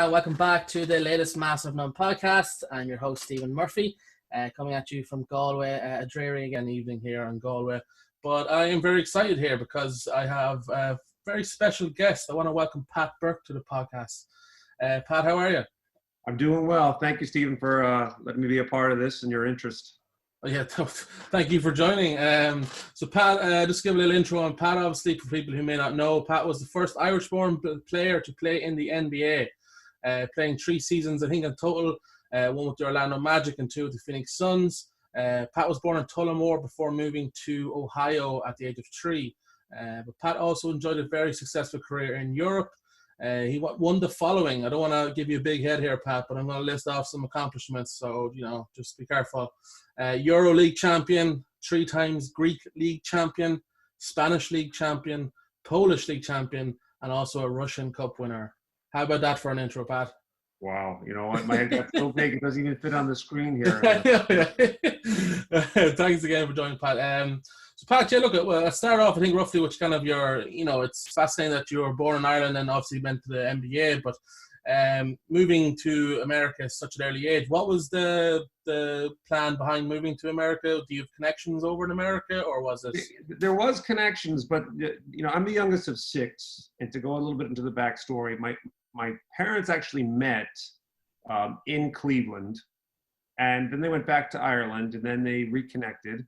Welcome back to the latest Massive None podcast. I'm your host, Stephen Murphy, coming at you from Galway, a dreary again evening here in Galway. But I am very excited here because I have a very special guest. I want to welcome Pat Burke to the podcast. Pat, how are you? I'm doing well. Thank you, Stephen, for letting me be a part of this and your interest. Oh, yeah, thank you for joining. So Pat, just give a little intro on Pat. Obviously, for people who may not know, Pat was the first Irish-born player to play in the NBA. Playing 3 seasons, I think, in total, one with the Orlando Magic and 2 with the Phoenix Suns. Pat was born in Tullamore before moving to Ohio at the age of 3. But Pat also enjoyed a very successful career in Europe. He won the following. I don't want to give you a big head here, Pat, but I'm going to list off some accomplishments. So, just be careful. Euro League champion, 3 times Greek League champion, Spanish League champion, Polish League champion, and also a Russian Cup winner. How about that for an intro, Pat? Wow. You know what? My head got so big it doesn't even fit on the screen here. Thanks again for joining, Pat. So, Pat, yeah, look, let's start off, I think, roughly with kind of your, it's fascinating that you were born in Ireland and obviously went to the NBA, but moving to America at such an early age, what was the plan behind moving to America? Do you have connections over in America, or was it? There was connections, but, I'm the youngest of 6, and to go a little bit into the backstory, my parents actually met in Cleveland, and then they went back to Ireland, and then they reconnected,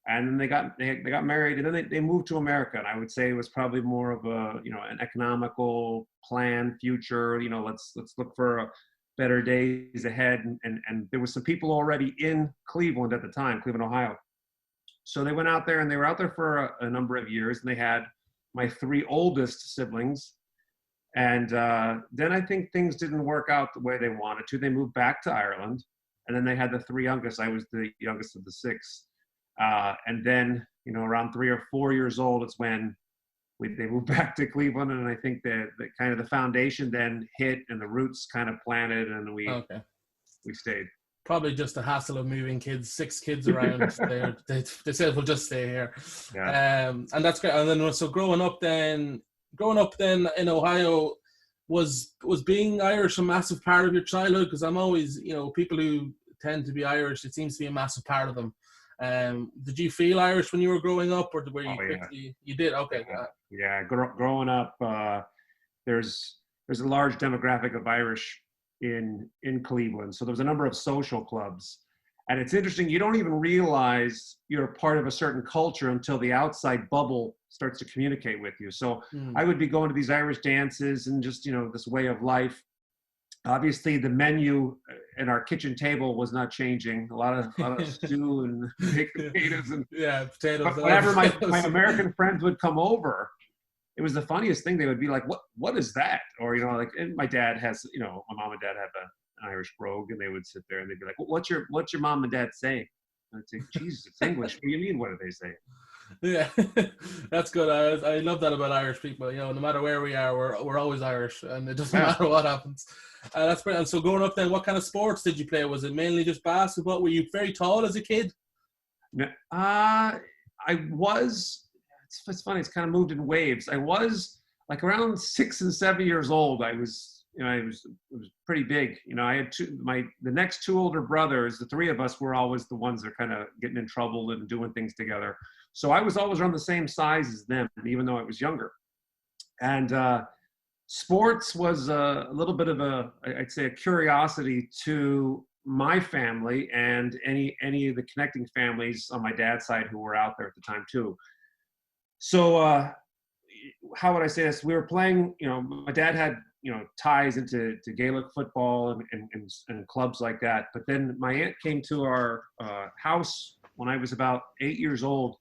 and then they got married, and then they moved to America. And I would say it was probably more of a an economical plan, future. Let's look for better days ahead. And there was some people already in Cleveland at the time, Cleveland, Ohio. So they went out there, and they were out there for a number of years, and they had my 3 oldest siblings. And then I think things didn't work out the way they wanted to. They moved back to Ireland, and then they had the 3 youngest. I was the youngest of the 6. And then, around 3 or 4 years old, it's when they moved back to Cleveland. And I think that kind of the foundation then hit and the roots kind of planted, and we stayed. Probably just the hassle of moving 6 kids around. They said, we'll just stay here. Yeah. And that's great. And then, so growing up then in Ohio, was being Irish a massive part of your childhood? Because I'm always, people who tend to be Irish, it seems to be a massive part of them. Did you feel Irish when you were growing up, or were you quickly? You did? Okay. Yeah. Growing up, there's a large demographic of Irish in Cleveland. So there's a number of social clubs, and it's interesting. You don't even realize you're part of a certain culture until the outside bubble starts to communicate with you. So I would be going to these Irish dances and just this way of life. Obviously, the menu in our kitchen table was not changing. A lot of stew and baked potatoes and potatoes. But whenever my American friends would come over, it was the funniest thing. They would be like, "What is that?" Or and my dad has, my mom and dad have an Irish brogue, and they would sit there and they'd be like, "What's your mom and dad saying?" And I'd say, "Jesus, it's English. What do you mean? What are they saying?" Yeah, that's good. I love that about Irish people. No matter where we are, we're always Irish, and it doesn't matter what happens. That's great. And so growing up then, what kind of sports did you play? Was it mainly just basketball? Were you very tall as a kid? I was. It's funny. It's kind of moved in waves. I was like around 6 and 7 years old. I was pretty big. I had the next 2 older brothers. The 3 of us were always the ones that are kind of getting in trouble and doing things together. So I was always around the same size as them, even though I was younger. And sports was a little bit of I'd say a curiosity to my family and any of the connecting families on my dad's side who were out there at the time too. So how would I say this? We were playing, my dad had, ties into Gaelic football and clubs like that. But then my aunt came to our house when I was about 8 years old.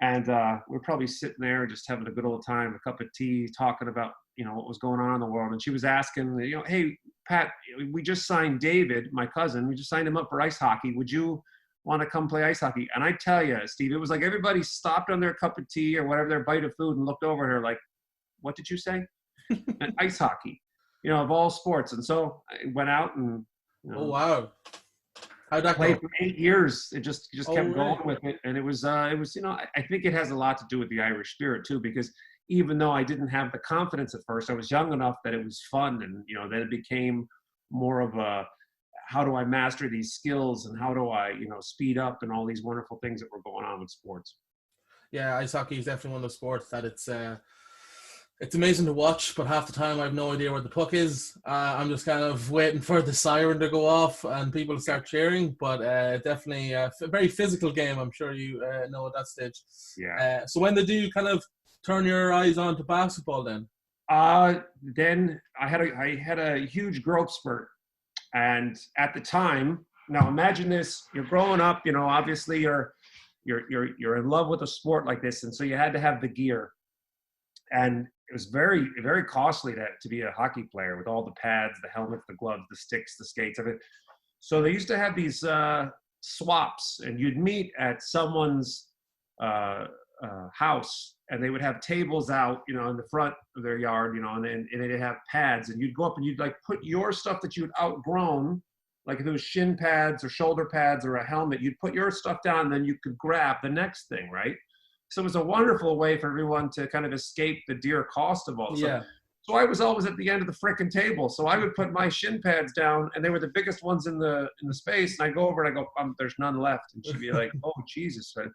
And we were probably sitting there just having a good old time, a cup of tea, talking about, what was going on in the world. And she was asking, "Hey, Pat, we just signed David, my cousin. We just signed him up for ice hockey. Would you want to come play ice hockey?" And I tell you, Steve, it was like everybody stopped on their cup of tea or whatever, their bite of food, and looked over at her like, "What did you say?" And ice hockey, of all sports. And so I went out and oh wow, how'd that played go? for 8 years. It just kept really? going with it. And it was I think it has a lot to do with the Irish spirit too, because even though I didn't have the confidence at first, I was young enough that it was fun. And, you know, then it became more of a, how do I master these skills and how do I, you know, speed up and all these wonderful things that were going on with sports. Yeah, ice hockey is definitely one of those sports that it's amazing to watch, but half the time I have no idea where the puck is. I'm just kind of waiting for the siren to go off and people to start cheering. But definitely a very physical game. I'm sure you know at that stage. Yeah. So when did you kind of turn your eyes on to basketball then? Then I had a huge growth spurt, and at the time, now imagine this: you're growing up. You know, obviously you're in love with a sport like this, and so you had to have the gear. And it was very, very costly to be a hockey player with all the pads, the helmets, the gloves, the sticks, the skates, everything. So they used to have these swaps, and you'd meet at someone's house, and they would have tables out, you know, in the front of their yard, you know, and they'd have pads, and you'd go up and you'd like put your stuff that you'd outgrown, like if it was shin pads or shoulder pads or a helmet, you'd put your stuff down, and then you could grab the next thing, right? So it was a wonderful way for everyone to kind of escape the dear cost of all this. Yeah. So I was always at the end of the frickin' table. So I would put my shin pads down, and they were the biggest ones in the space. And I go over and I go, there's none left. And she'd be like, oh, Jesus. But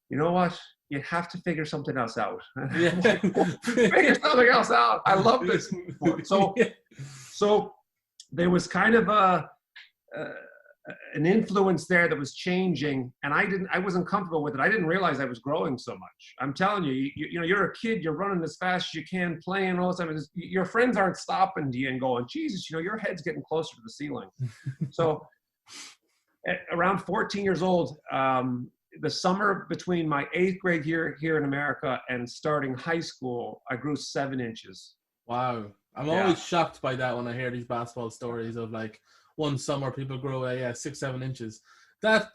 you know what? You have to figure something else out. Yeah. Figure something else out. I love this. So there was kind of an influence there that was changing, and I wasn't comfortable with it. I didn't realize I was growing so much. I'm telling you, you know, you're a kid, you're running as fast as you can, playing all the time. Your friends aren't stopping you and going, Jesus, you know, your head's getting closer to the ceiling. So at around 14 years old, the summer between my 8th grade year here in America and starting high school, I grew 7 inches. Wow. I'm always shocked by that when I hear these basketball stories of like one summer people grow 6-7 inches. That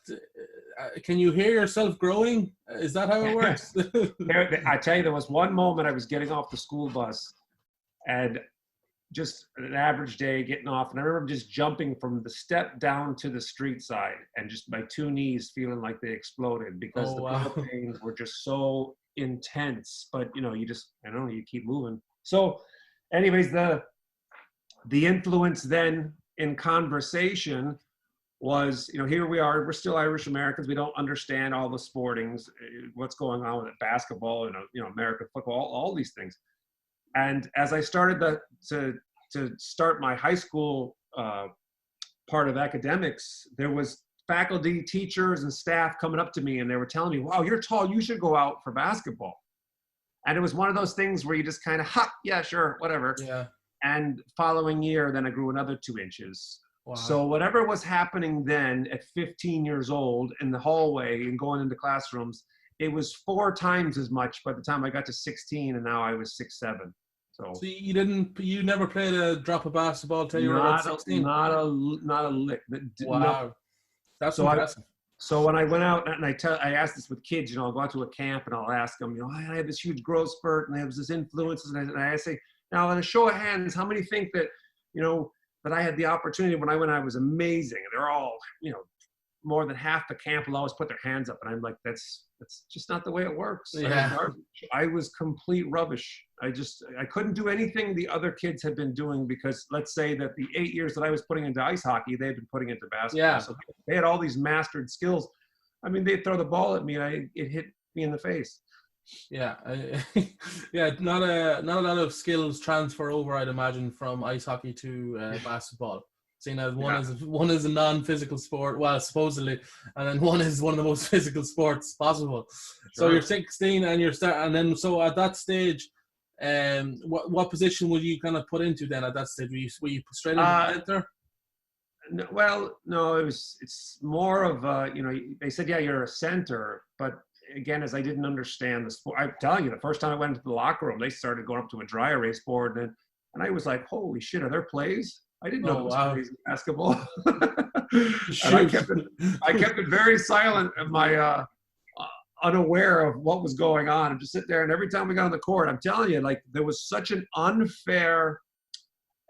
can you hear yourself growing? Is that how it works? I tell you, there was one moment I was getting off the school bus, and just an average day getting off, and I remember just jumping from the step down to the street side, and just my 2 knees feeling like they exploded because the growth pains were just so intense. But you know, you keep moving. So, anyways, the influence then in conversation was, you know, here we are, we're still Irish Americans. We don't understand all the sportings, what's going on with it, basketball, you know, American football, all these things. And as I started to start my high school part of academics, there was faculty, teachers, and staff coming up to me, and they were telling me, wow, you're tall, you should go out for basketball. And it was one of those things where you just kind of, yeah, sure, whatever. Yeah. And following year, then I grew another 2 inches. Wow. So whatever was happening then at 15 years old in the hallway and going into classrooms, it was 4 times as much by the time I got to 16, and now I was 6'7". So you never played a drop of basketball till you were about 16? Not a lick. Wow. No. That's so impressive. So when I went out, and I asked this with kids, you know, I'll go out to a camp and I'll ask them, you know, I had this huge growth spurt and there was this influences, and I say, now in a show of hands, how many think that, you know, that I had the opportunity when I went, I was amazing? And they're all, you know, more than half the camp will always put their hands up, and I'm like, that's just not the way it works. Yeah. I was complete rubbish. I couldn't do anything the other kids had been doing, because let's say that the 8 years that I was putting into ice hockey, they'd been putting into basketball. Yeah. So they had all these mastered skills. I mean, they'd throw the ball at me and it hit me in the face. Yeah. Yeah. Not a lot of skills transfer over, I'd imagine, from ice hockey to basketball. Seeing as one is a non-physical sport, well, supposedly, and then one is one of the most physical sports possible. Sure. So you're 16 and and then so at that stage, what position would you kind of put into then at that stage? Were you straight into the center? No, it's more of you know, they said, yeah, you're a center, but again, as I didn't understand the sport, I'm telling you, the first time I went into the locker room, they started going up to a dry erase board, and I was like, holy shit, are there plays? I didn't know there was plays in basketball. And I kept it very silent, and my unaware of what was going on, and just sit there. And every time we got on the court, I'm telling you, like, there was such an unfair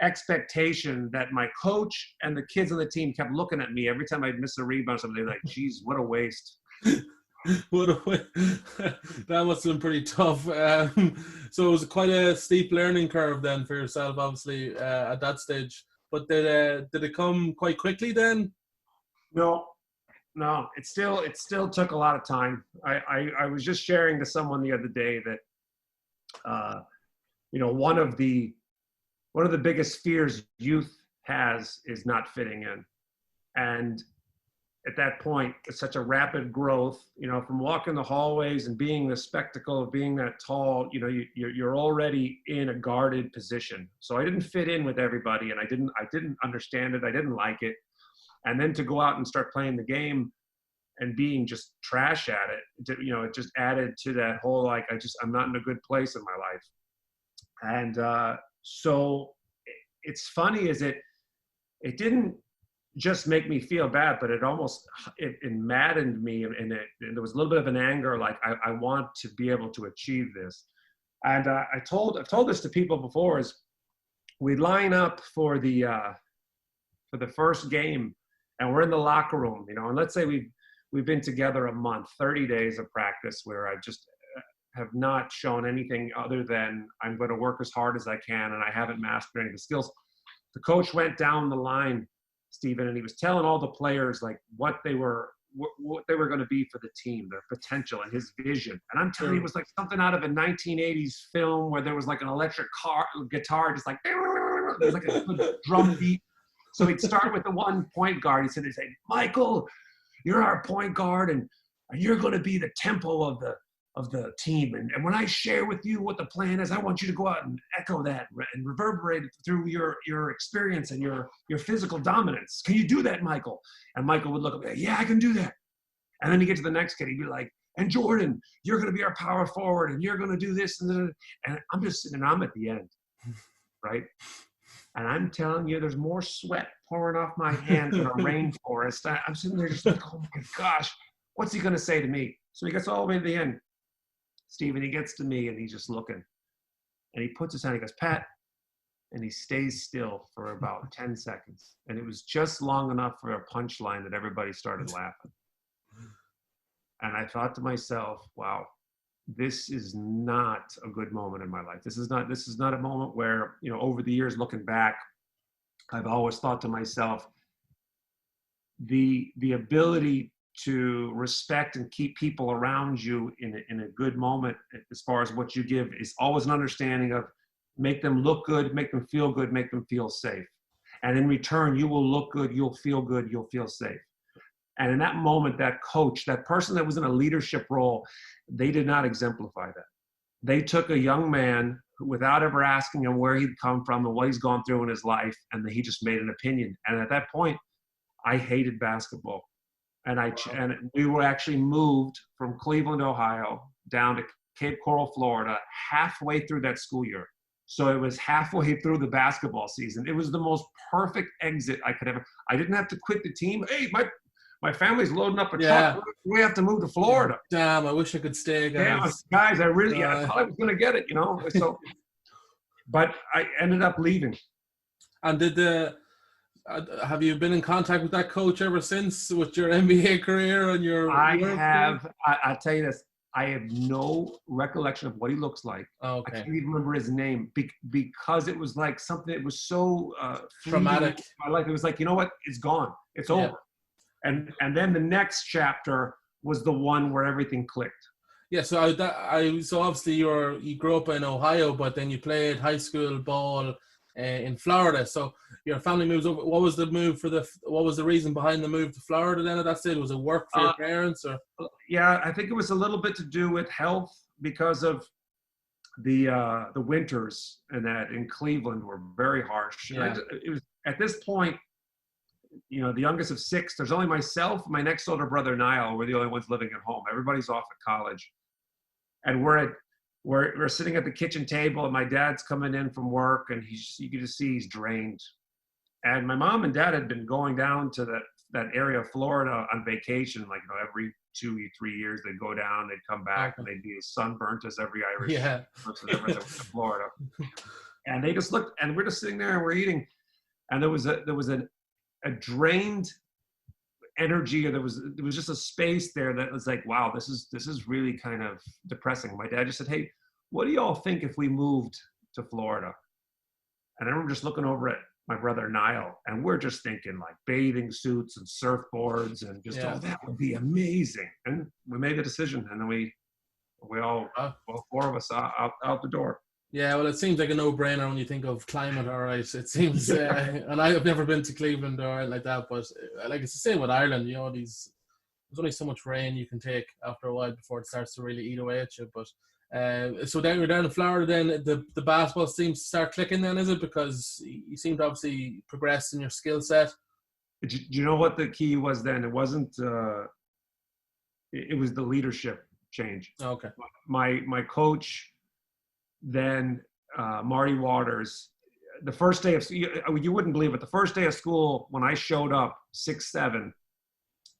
expectation that my coach and the kids on the team kept looking at me every time I'd miss a rebound or something. They're like, geez, what a waste. That must have been pretty tough. So it was quite a steep learning curve then for yourself, obviously, at that stage. But did it come quite quickly then? No, no, it still took a lot of time. I was just sharing to someone the other day that one of the biggest fears youth has is not fitting in. And at that point, it's such a rapid growth, from walking the hallways and being the spectacle of being that tall, you're already in a guarded position. So I didn't fit in with everybody, and I didn't understand it. I didn't like it. And then to go out and start playing the game and being just trash at it, it just added to that whole, like, I'm not in a good place in my life. And so it's funny, is it didn't just make me feel bad, but it maddened me, and there was a little bit of an anger, like I want to be able to achieve this. And I've told this to people before, is we line up for the first game, and we're in the locker room, and let's say we've been together a month, 30 days of practice, where I just have not shown anything other than I'm going to work as hard as I can, and I haven't mastered any of the skills. The coach went down the line, Stephen, and he was telling all the players, like, what they were going to be for the team, their potential and his vision. And I'm telling you, it was like something out of a 1980s film where there was like an electric guitar, just like, there's like a good drum beat. So he'd start with the one point guard. He'd say, Michael, you're our point guard, and you're going to be the tempo of the team. And when I share with you what the plan is, I want you to go out and echo that and reverberate it through your experience and your physical dominance. Can you do that, Michael? And Michael would look up, yeah, I can do that. And then you get to the next kid, he'd be like, and Jordan, you're going to be our power forward, and you're going to do this. And I'm just sitting, and I'm at the end, right? And I'm telling you, there's more sweat pouring off my hands in a rainforest. I'm sitting there just like, oh my gosh, what's he going to say to me? So he gets all the way to the end. Stephen, he gets to me, and he's just looking. And he puts his hand, he goes, Pat, and he stays still for about 10 seconds. And it was just long enough for a punchline that everybody started laughing. And I thought to myself, wow, this is not a good moment in my life. This is not a moment where, over the years looking back, I've always thought to myself, the ability to respect and keep people around you in a good moment, as far as what you give, is always an understanding of make them look good, make them feel good, make them feel safe. And in return, you will look good, you'll feel good, you'll feel safe. And in that moment, that coach, that person that was in a leadership role, they did not exemplify that. They took a young man without ever asking him where he'd come from and what he's gone through in his life, and he just made an opinion. And at that point, I hated basketball. And we were actually moved from Cleveland, Ohio, down to Cape Coral, Florida, halfway through that school year. So it was halfway through the basketball season. It was the most perfect exit I could ever. I didn't have to quit the team. Hey, my family's loading up a truck. We have to move to Florida. Damn, I wish I could stay, guys. Damn, guys, I thought I was going to get it, So, but I ended up leaving. And have you been in contact with that coach ever since, with your NBA career and your? I have. I'll tell you this. I have no recollection of what he looks like. Oh, okay. I can't even remember his name because it was like something that was so traumatic. My life. It was like, you know what? It's gone. It's over. And then the next chapter was the one where everything clicked. Yeah. So so obviously you grew up in Ohio, but then you played high school ball in Florida. So your family moves over. What was the reason behind the move to Florida then at that stage? Was it work for your parents, or? Yeah, I think it was a little bit to do with health, because of the winters and that in Cleveland were very harsh. Yeah. It was at this point, the youngest of 6. There's only myself, my next older brother Niall. We're the only ones living at home. Everybody's off at college, and we're sitting at the kitchen table, and my dad's coming in from work, and you can just see he's drained. And my mom and dad had been going down to that area of Florida on vacation, like every 2 or 3 years they'd go down, they'd come back, and they'd be as sunburnt as every Irish person ever to Florida. And they just looked, and we're just sitting there and we're eating, and there was a drained energy, or there was just a space there that was like, wow, this is really kind of depressing. My dad just said, hey, what do y'all think if we moved to Florida? And I remember just looking over at my brother Niall, and we're just thinking like bathing suits and surfboards and just, oh, that would be amazing. And we made the decision, and then we all, well, four of us out the door. Yeah, well, it seems like a no-brainer when you think of climate, all right. It seems, and I've never been to Cleveland or like that, but like it's the same with Ireland. You know, there's only so much rain you can take after a while before it starts to really eat away at you. But so then you're down in Florida, then the basketball seems to start clicking. Then is it because you seem to obviously progress in your skill set? Do you know what the key was then? It wasn't. It was the leadership change. Okay. My coach. Then Marty Waters, the first day of, you wouldn't believe it, the first day of school when I showed up, 6'7",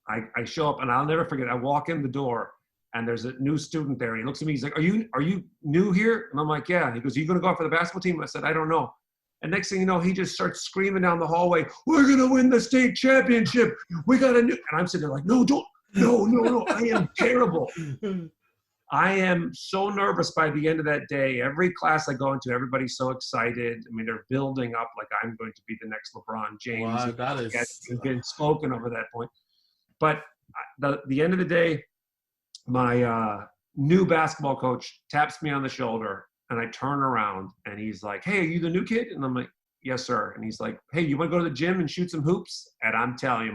I show up, and I'll never forget, I walk in the door and there's a new student there, and he looks at me, he's like, are you new here? And I'm like, yeah. He goes, are you gonna go out for the basketball team? I said, I don't know. And next thing you know, he just starts screaming down the hallway, we're gonna win the state championship, we got a new, and I'm sitting there like, no, I am terrible. I am so nervous by the end of that day. Every class I go into, everybody's so excited. I mean, they're building up like I'm going to be the next LeBron James. Wow, that is been spoken over that point. But the end of the day, my new basketball coach taps me on the shoulder, and I turn around, and he's like, hey, are you the new kid? And I'm like, yes, sir. And he's like, hey, you want to go to the gym and shoot some hoops? And I'm telling you,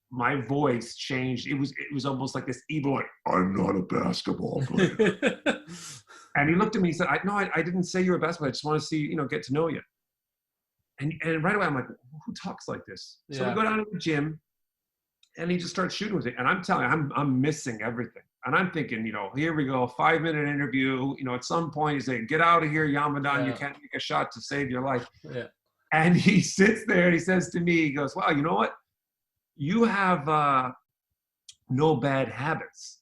my voice changed. It was almost like this evil, like, I'm not a basketball player. And he looked at me, he said, I didn't say you're a basketball player. I just want to see, get to know you. And right away, I'm like, who talks like this? Yeah. So we go down to the gym, and he just starts shooting with it. And I'm telling you, I'm missing everything. And I'm thinking, here we go, 5-minute interview. At some point, he's like, get out of here, Yamadan. You can't make a shot to save your life. Yeah. And he sits there, and he says to me, he goes, wow, you know what? You have no bad habits.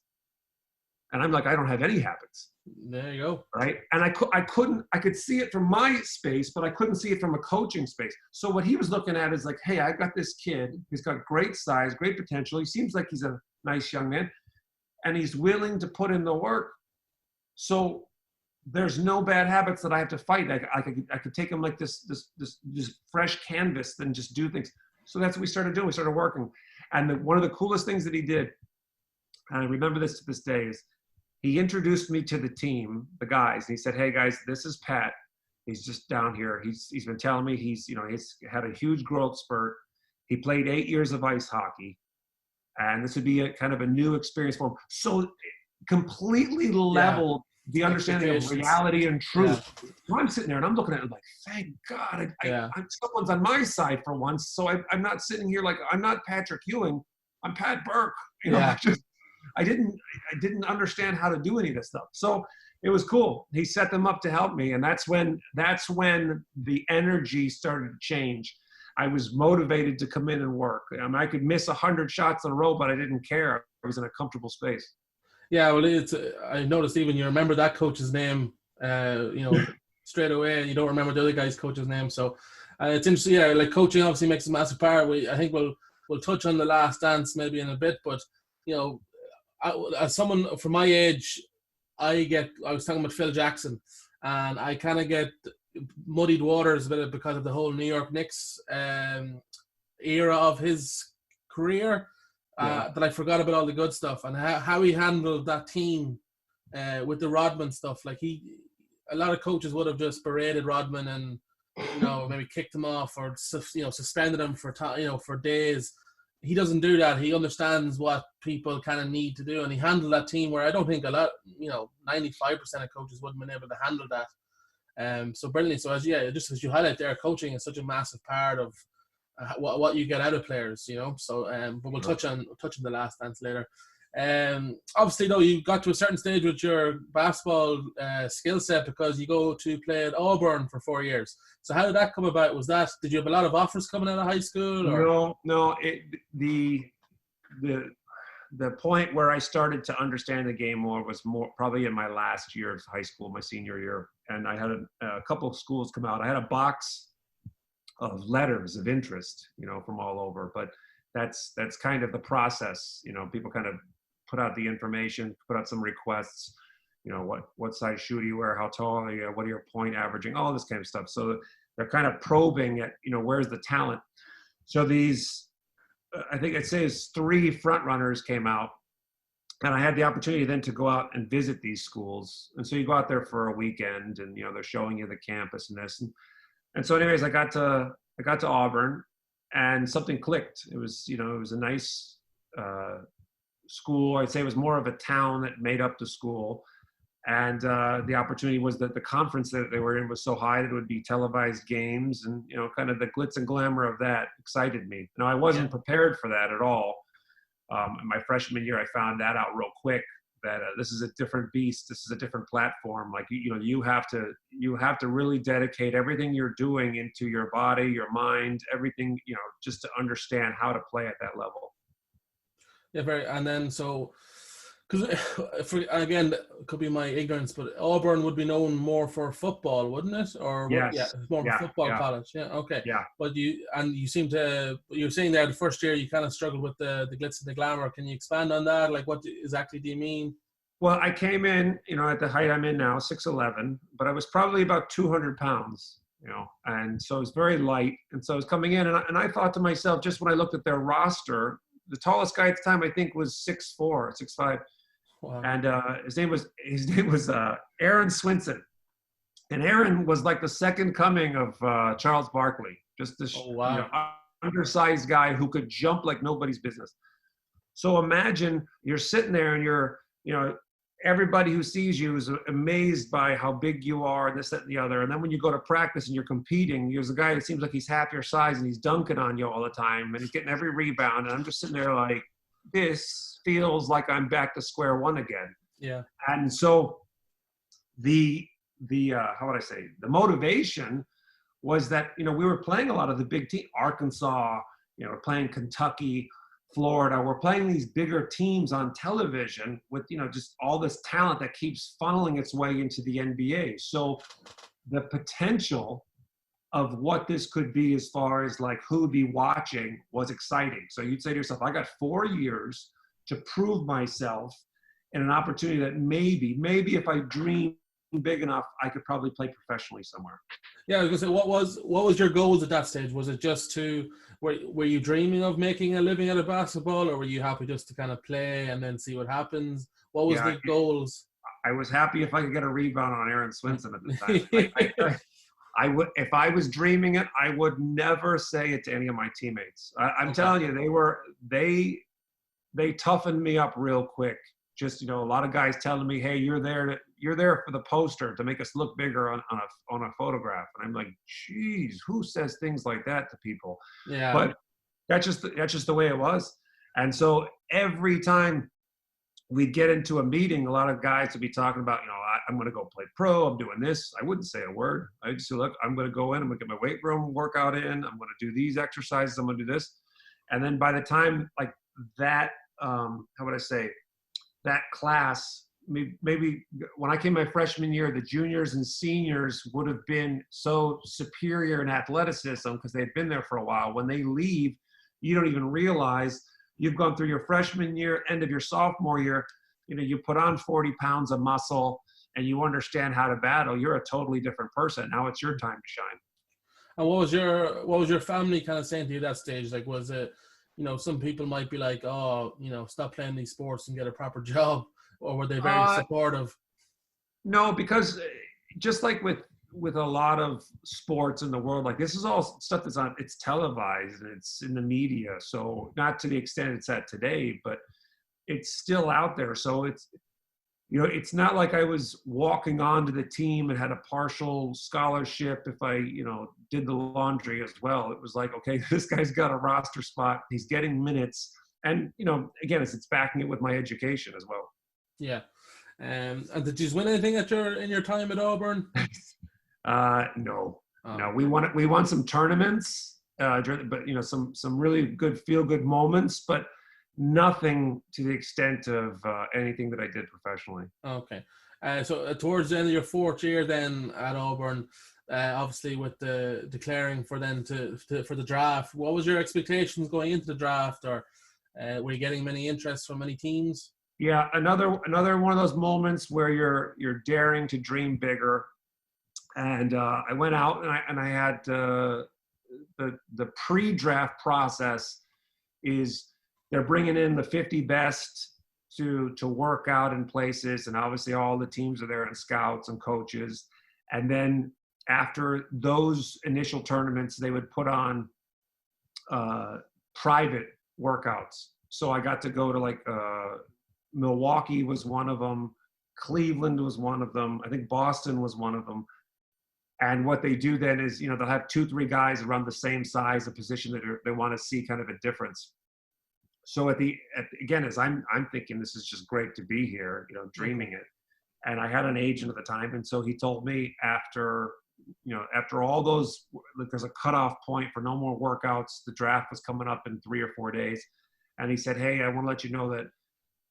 And I'm like, I don't have any habits. There you go. Right. And I could see it from my space, but I couldn't see it from a coaching space. So what he was looking at is like, hey, I've got this kid. He's got great size, great potential. He seems like he's a nice young man, and he's willing to put in the work. So there's no bad habits that I have to fight. I could take him like this fresh canvas and just do things. So that's what we started doing. We started working. And one of the coolest things that he did, and I remember this to this day, is he introduced me to the team, the guys. And he said, hey, guys, this is Pat. He's just down here. He's been telling me he's had a huge growth spurt. He played 8 years of ice hockey. And this would be a kind of a new experience for him. So completely leveled the understanding of reality and truth. Yeah. So I'm sitting there and I'm looking at it like, thank God, someone's on my side for once. So I'm not sitting here like, I'm not Patrick Ewing, I'm Pat Burke. I didn't understand how to do any of this stuff. So it was cool. He set them up to help me, and that's when the energy started to change. I was motivated to come in and work. I could miss 100 shots in a row, but I didn't care. I was in a comfortable space. Yeah, well, I noticed even you remember that coach's name, straight away, and you don't remember the other guy's coach's name. So it's interesting. Yeah, like coaching obviously makes a massive part. I think we'll touch on The Last Dance maybe in a bit, but as someone from my age, I was talking about Phil Jackson, and I kind of get muddied waters a bit because of the whole New York Knicks era of his career. That I forgot about all the good stuff and how he handled that team with the Rodman stuff. Like a lot of coaches would have just berated Rodman and maybe kicked him off or suspended him for days. He doesn't do that. He understands what people kind of need to do, and he handled that team where I don't think 95% of coaches wouldn't have been able to handle that. So brilliantly. So just as you highlight there, coaching is such a massive part of what you get out of players, So, but we'll touch on The Last Dance later. Obviously, though, you got to a certain stage with your basketball skill set because you go to play at Auburn for 4 years. So, how did that come about? Did you have a lot of offers coming out of high school? Or? No. The point where I started to understand the game more was probably in my last year of high school, my senior year, and I had a couple of schools come out. I had a box of letters of interest, from all over. But that's kind of the process. People kind of put out the information, put out some requests. What size shoe do you wear? How tall are you? What are your point averaging? All this kind of stuff. So they're kind of probing at, where's the talent? So these, I think I'd say it's 3 front runners came out, and I had the opportunity then to go out and visit these schools. And so you go out there for a weekend, and they're showing you the campus and this. And so anyways, I got to Auburn, and something clicked. It was a nice school. I'd say it was more of a town that made up the school. And the opportunity was that the conference that they were in was so high that it would be televised games, and kind of the glitz and glamour of that excited me. I wasn't prepared for that at all. In my freshman year, I found that out real quick, that this is a different beast. This is a different platform. Like you have to really dedicate everything you're doing into your body, your mind, everything, just to understand how to play at that level. Yeah, very. And then so. Because, again, it could be my ignorance, but Auburn would be known more for football, wouldn't it? Or yes. It's more of a football college. Yeah, okay. Yeah. But you seem to, you're saying there the first year you kind of struggled with the glitz and the glamour. Can you expand on that? Like, what exactly do you mean? Well, I came in, at the height I'm in now, 6'11", but I was probably about 200 pounds, and so it was very light. And so I was coming in, and I thought to myself, just when I looked at their roster, the tallest guy at the time I think was 6'4", 6'5". Wow. And his name was Aaron Swinson, and Aaron was like the second coming of Charles Barkley, just this undersized guy who could jump like nobody's business. So imagine you're sitting there and you're everybody who sees you is amazed by how big you are, and this, that, and the other. And then when you go to practice and you're competing, there's a guy that seems like he's half your size and he's dunking on you all the time and he's getting every rebound. And I'm just sitting there like, this feels like I'm back to square one again. Yeah. And so the how would I say, the motivation was that, we were playing a lot of the big team, Arkansas, we're playing Kentucky, Florida. We're playing these bigger teams on television with, just all this talent that keeps funneling its way into the NBA. So the potential of what this could be as far as like who would be watching was exciting. So you'd say to yourself, I got 4 years to prove myself in an opportunity that maybe if I dream big enough, I could probably play professionally somewhere. Yeah, I was gonna say, what was your goals at that stage? Was it just were you dreaming of making a living out of basketball, or were you happy just to kind of play and then see what happens? What was the goals? I was happy if I could get a rebound on Aaron Swinson at the time. I would, if I was dreaming it, I would never say it to any of my teammates. I'm telling you, they toughened me up real quick. Just, a lot of guys telling me, hey, you're there for the poster to make us look bigger on a photograph. And I'm like, geez, who says things like that to people? Yeah. But that's just the way it was. And so every time we'd get into a meeting, a lot of guys would be talking about, I'm going to go play pro. I'm doing this. I wouldn't say a word. I'd just say, look, I'm going to go in. I'm going to get my weight room workout in. I'm going to do these exercises. I'm going to do this. And then by the time like that, how would I say, that class, maybe when I came my freshman year, the juniors and seniors would have been so superior in athleticism because they'd been there for a while. When they leave, you don't even realize you've gone through your freshman year, end of your sophomore year, you put on 40 pounds of muscle and you understand how to battle. You're a totally different person. Now it's your time to shine. And what was your family kind of saying to you at that stage? Like, was it, some people might be like, oh, stop playing these sports and get a proper job, or were they very supportive? No, because just like with a lot of sports in the world, like this is all stuff it's televised and it's in the media. So not to the extent it's at today, but it's still out there. So it's not like I was walking onto the team and had a partial scholarship if I, did the laundry as well. It was like, okay, this guy's got a roster spot. He's getting minutes. And, again, it's backing it with my education as well. Yeah. And did you win anything in your time at Auburn? No. Oh. No, we won some tournaments, but, some really good feel-good moments, but nothing to the extent of anything that I did professionally. Okay. So towards the end of your 4th year then at Auburn, obviously with the declaring for then for the draft. What was your expectations going into the draft, or were you getting many interests from many teams? Yeah, another one of those moments where you're daring to dream bigger. And I went out and I had the pre-draft process is they're bringing in the 50 best to work out in places, and obviously all the teams are there and scouts and coaches. And then after those initial tournaments, they would put on private workouts. So I got to go to like Milwaukee was one of them, Cleveland was one of them, I think Boston was one of them. And what they do then is, they'll have 2-3 guys around the same size, a position that they want to see kind of a difference. So again, as I'm thinking this is just great to be here, dreaming it. And I had an agent at the time, and so he told me after all those, like, there's a cutoff point for no more workouts. The draft was coming up in 3 or 4 days, and he said, "Hey, I want to let you know that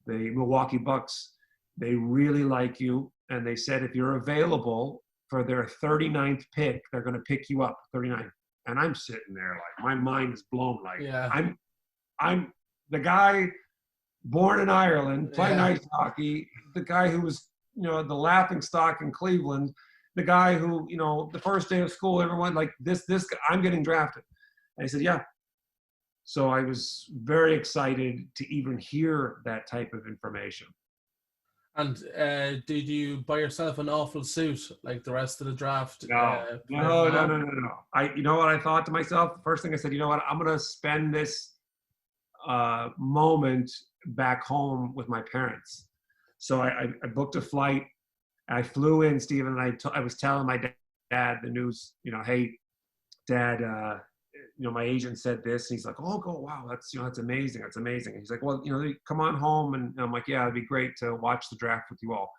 the Milwaukee Bucks, they really like you, and they said if you're available for their 39th pick, they're going to pick you up, 39." And I'm sitting there like my mind is blown. Like, yeah. I'm the guy born in Ireland, playing ice hockey, the guy who was, the laughing stock in Cleveland, the guy who, the first day of school, everyone like this I'm getting drafted. And he said, yeah. So I was very excited to even hear that type of information. And did you buy yourself an awful suit like the rest of the draft? No. You know what I thought to myself? The first thing I said, you know what, I'm going to spend this moment back home with my parents. So I booked a flight. I flew in, Stephen, and I was telling my dad the news, hey, Dad, my agent said this. And he's like, oh, wow, that's amazing. That's amazing. And he's like, well, come on home. And I'm like, yeah, it'd be great to watch the draft with you all.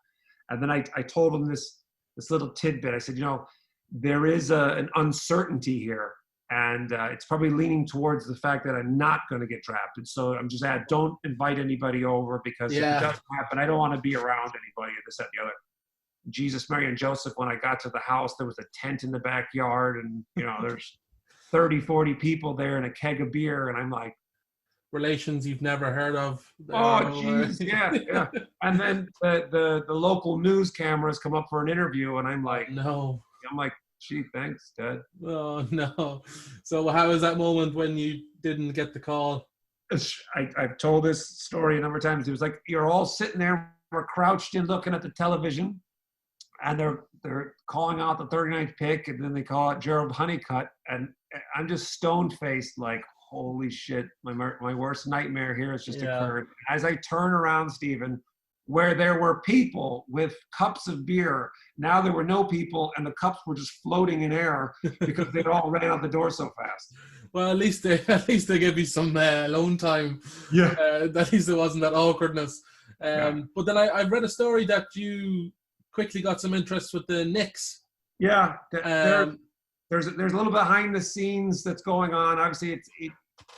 And then I told him this little tidbit. I said, there is an uncertainty here. And it's probably leaning towards the fact that I'm not going to get drafted. So I'm just don't invite anybody over, because if it doesn't happen, I don't want to be around anybody, this, that, and the other. Jesus, Mary, and Joseph, when I got to the house, there was a tent in the backyard, and, there's 30, 40 people there and a keg of beer. And I'm like, relations you've never heard of. Oh, geez, yeah. And then the local news cameras come up for an interview, and I'm like, no. I'm like, gee, thanks, Dad. Oh, no. So how was that moment when you didn't get the call? I've told this story a number of times. It was like, you're all sitting there, we're crouched in looking at the television, and they're calling out the 39th pick, and then they call it Gerald Honeycutt, and I'm just stone-faced like, holy shit, my worst nightmare here has just occurred. As I turn around, Stephen, where there were people with cups of beer, now there were no people, and the cups were just floating in air because they'd all ran out the door so fast. Well, at least they gave you some alone time. Yeah. At least there wasn't that awkwardness. But then I read a story that you quickly got some interest with the Knicks. Yeah. There's a little behind the scenes that's going on. Obviously,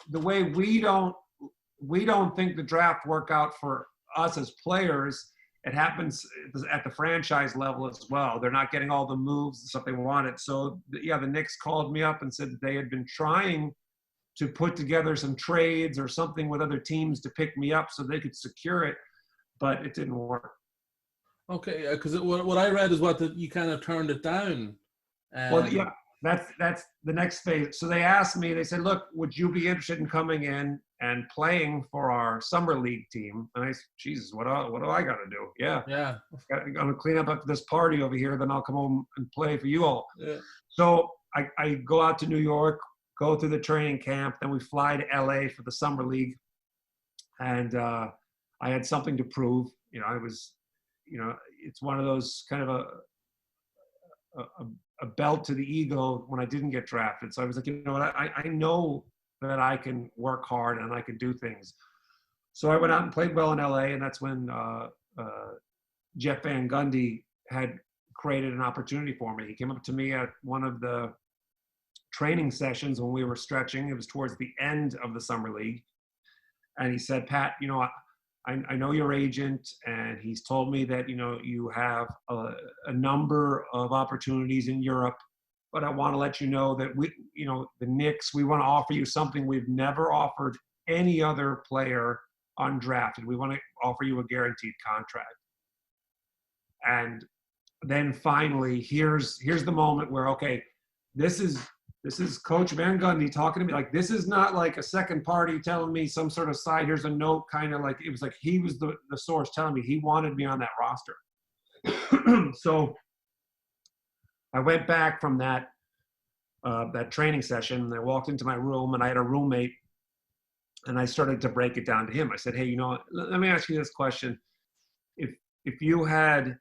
the way we don't think the draft work out for us as players. It happens at the franchise level as well. They're not getting all the moves and stuff they wanted. So the Knicks called me up and said that they had been trying to put together some trades or something with other teams to pick me up so they could secure it, but it didn't work. Okay, because what I read is you kind of turned it down. Well, yeah, that's the next phase. So they asked me, they said, look, would you be interested in coming in and playing for our summer league team? And I said, Jesus, what do I got to do? Yeah. I'm going to clean up after this party over here, then I'll come home and play for you all. Yeah. So I go out to New York, go through the training camp, then we fly to LA for the summer league. And I had something to prove. I was, it's one of those kind of a belt to the ego when I didn't get drafted. So I was like, I know that I can work hard and I can do things. So I went out and played well in LA, and that's when Jeff Van Gundy had created an opportunity for me. He came up to me at one of the training sessions when we were stretching. It was towards the end of the summer league. And he said, Pat, I know your agent, and he's told me that, you have a number of opportunities in Europe, but I want to let you know that the Knicks, we want to offer you something we've never offered any other player undrafted. We want to offer you a guaranteed contract. And then finally, here's the moment where, okay, this is Coach Van Gundy talking to me. Like, this is not like a second party telling me some sort of side, here's a note, kind of like, it was like he was the source telling me he wanted me on that roster. So I went back from that training session, and I walked into my room, and I had a roommate, and I started to break it down to him. I said, hey, let me ask you this question. If you had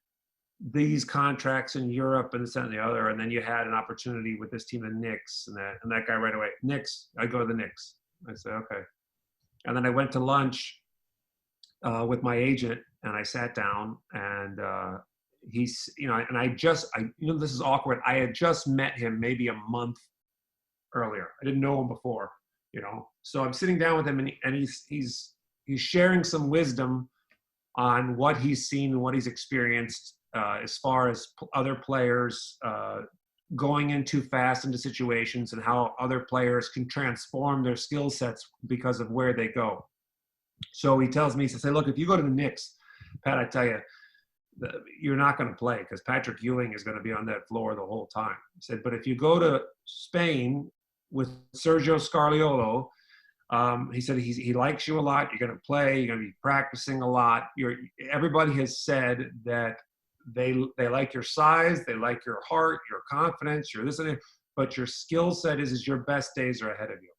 these contracts in Europe and this and the other, and then you had an opportunity with this team, the Knicks, and that guy right away, Knicks, I go to the Knicks. I said, okay. And then I went to lunch with my agent, and I sat down, and he's, and this is awkward. I had just met him maybe a month earlier. I didn't know him before, So I'm sitting down with him, and he's sharing some wisdom on what he's seen and what he's experienced as far as other players going in too fast into situations, and how other players can transform their skill sets because of where they go. So he tells me, he says, hey, look, if you go to the Knicks, Pat, I tell you, you're not going to play because Patrick Ewing is going to be on that floor the whole time. He said, but if you go to Spain with Sergio Scariolo, he said he likes you a lot. You're going to play. You're going to be practicing a lot. Everybody has said that they like your size, they like your heart, your confidence, your this and that, but your skill set is your best days are ahead of you.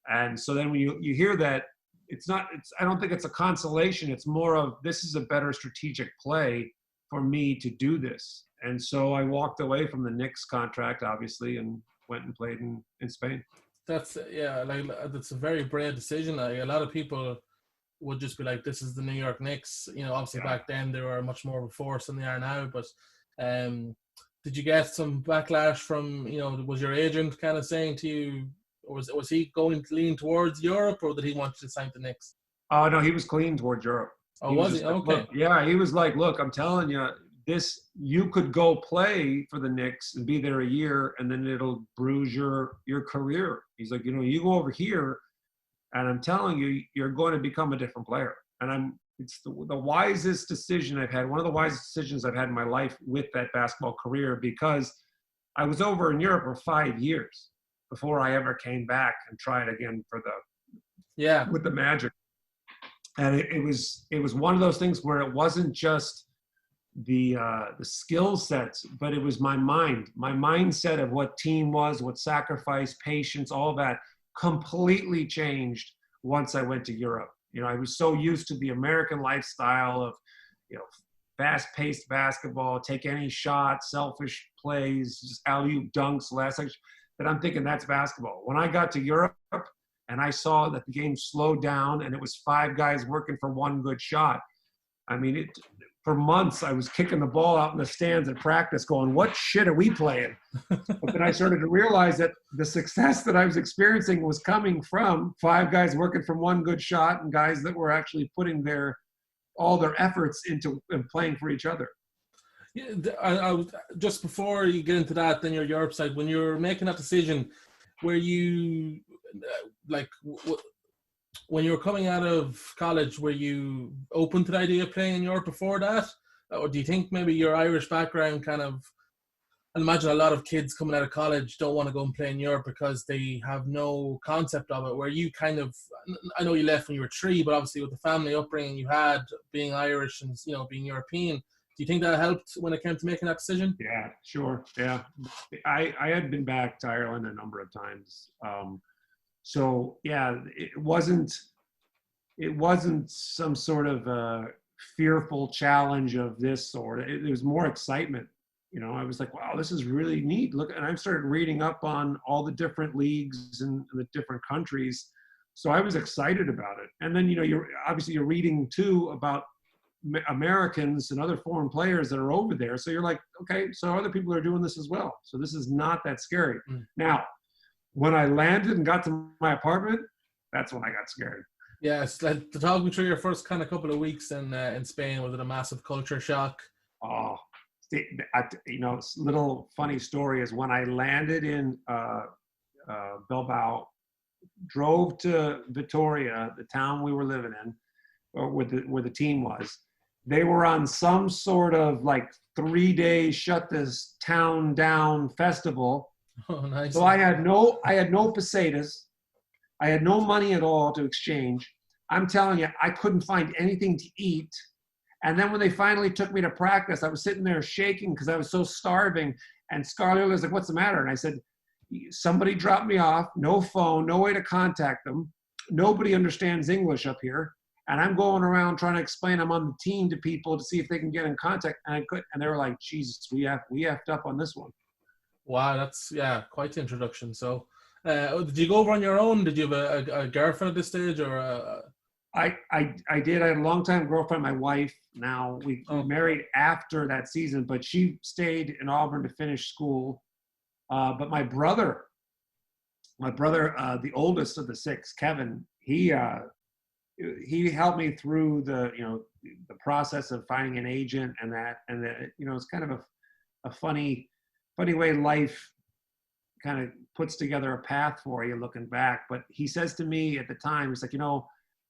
And so then when you hear that, I don't think it's a consolation. It's more of, this is a better strategic play for me to do this. And so I walked away from the Knicks contract, obviously, and went and played in Spain. That's a very brave decision. Like, a lot of people would just be like, this is the New York Knicks. Obviously back then they were much more of a force than they are now. But did you get some backlash from, was your agent kind of saying to you, or was he going to lean towards Europe, or did he want you to sign the Knicks? Oh, no, he was clean towards Europe. Oh, was he? Okay. Look, yeah, he was like, look, I'm telling you, you could go play for the Knicks and be there a year, and then it'll bruise your career. He's like, you go over here, and I'm telling you, you're going to become a different player. And it's the wisest decision I've had, one of the wisest decisions I've had in my life with that basketball career, because I was over in Europe for 5 years before I ever came back and tried again with the Magic. And it was one of those things where it wasn't just the skill sets, but it was my mindset of what team was, what sacrifice, patience, all that completely changed once I went to Europe. I was so used to the American lifestyle of, fast-paced basketball, take any shot, selfish plays, just alley-oop dunks, last section, that I'm thinking that's basketball. When I got to Europe and I saw that the game slowed down and it was 5 guys working for one good shot, for months I was kicking the ball out in the stands at practice going, what shit are we playing? But then I started to realize that the success that I was experiencing was coming from 5 guys working from one good shot and guys that were actually putting all their efforts into and playing for each other. Yeah, I was, just before you get into that, then your Europe side, when you're making that decision, were you when you were coming out of college, were you open to the idea of playing in Europe before that? Or do you think maybe your Irish background kind of, I imagine a lot of kids coming out of college don't want to go and play in Europe because they have no concept of it, where you kind of, I know you left when you were 3, but obviously with the family upbringing you had, being Irish and, being European, do you think that helped when it came to making that decision? Yeah, sure. Yeah. I had been back to Ireland a number of times. So yeah, it wasn't some sort of fearful challenge of this sort. It was more excitement. I was like, wow, this is really neat. Look, and I started reading up on all the different leagues in the different countries. So I was excited about it. And then, you're reading too about Americans and other foreign players that are over there. So you're like, okay, so other people are doing this as well. So this is not that scary. Now, when I landed and got to my apartment, that's when I got scared. Yes, talk me through your first kind of couple of weeks in Spain. Was it a massive culture shock? Oh, you know, little funny story is when I landed in Bilbao, drove to Vitoria, the town we were living in, or where the team was. They were on some sort of like 3-day shut this town down festival. Oh, nice. So I had no pesetas. I had no money at all to exchange. I'm telling you, I couldn't find anything to eat. And then when they finally took me to practice, I was sitting there shaking because I was so starving. And Scarlett was like, "What's the matter?" And I said, "Somebody dropped me off, no phone, no way to contact them. Nobody understands English up here. And I'm going around trying to explain I'm on the team to people to see if they can get in contact." And I could, and they were like, "Jesus, we effed up on this one." Wow, that's quite the introduction. So, did you go over on your own? Did you have a girlfriend at this stage, or? I did. I had a long-time girlfriend, my wife. Now we married after that season, but she stayed in Auburn to finish school. But my brother, the oldest of the six, Kevin, he helped me through the process of finding an agent and that, it's kind of a funny way life kind of puts together a path for you looking back. But he says to me at the time, he's like,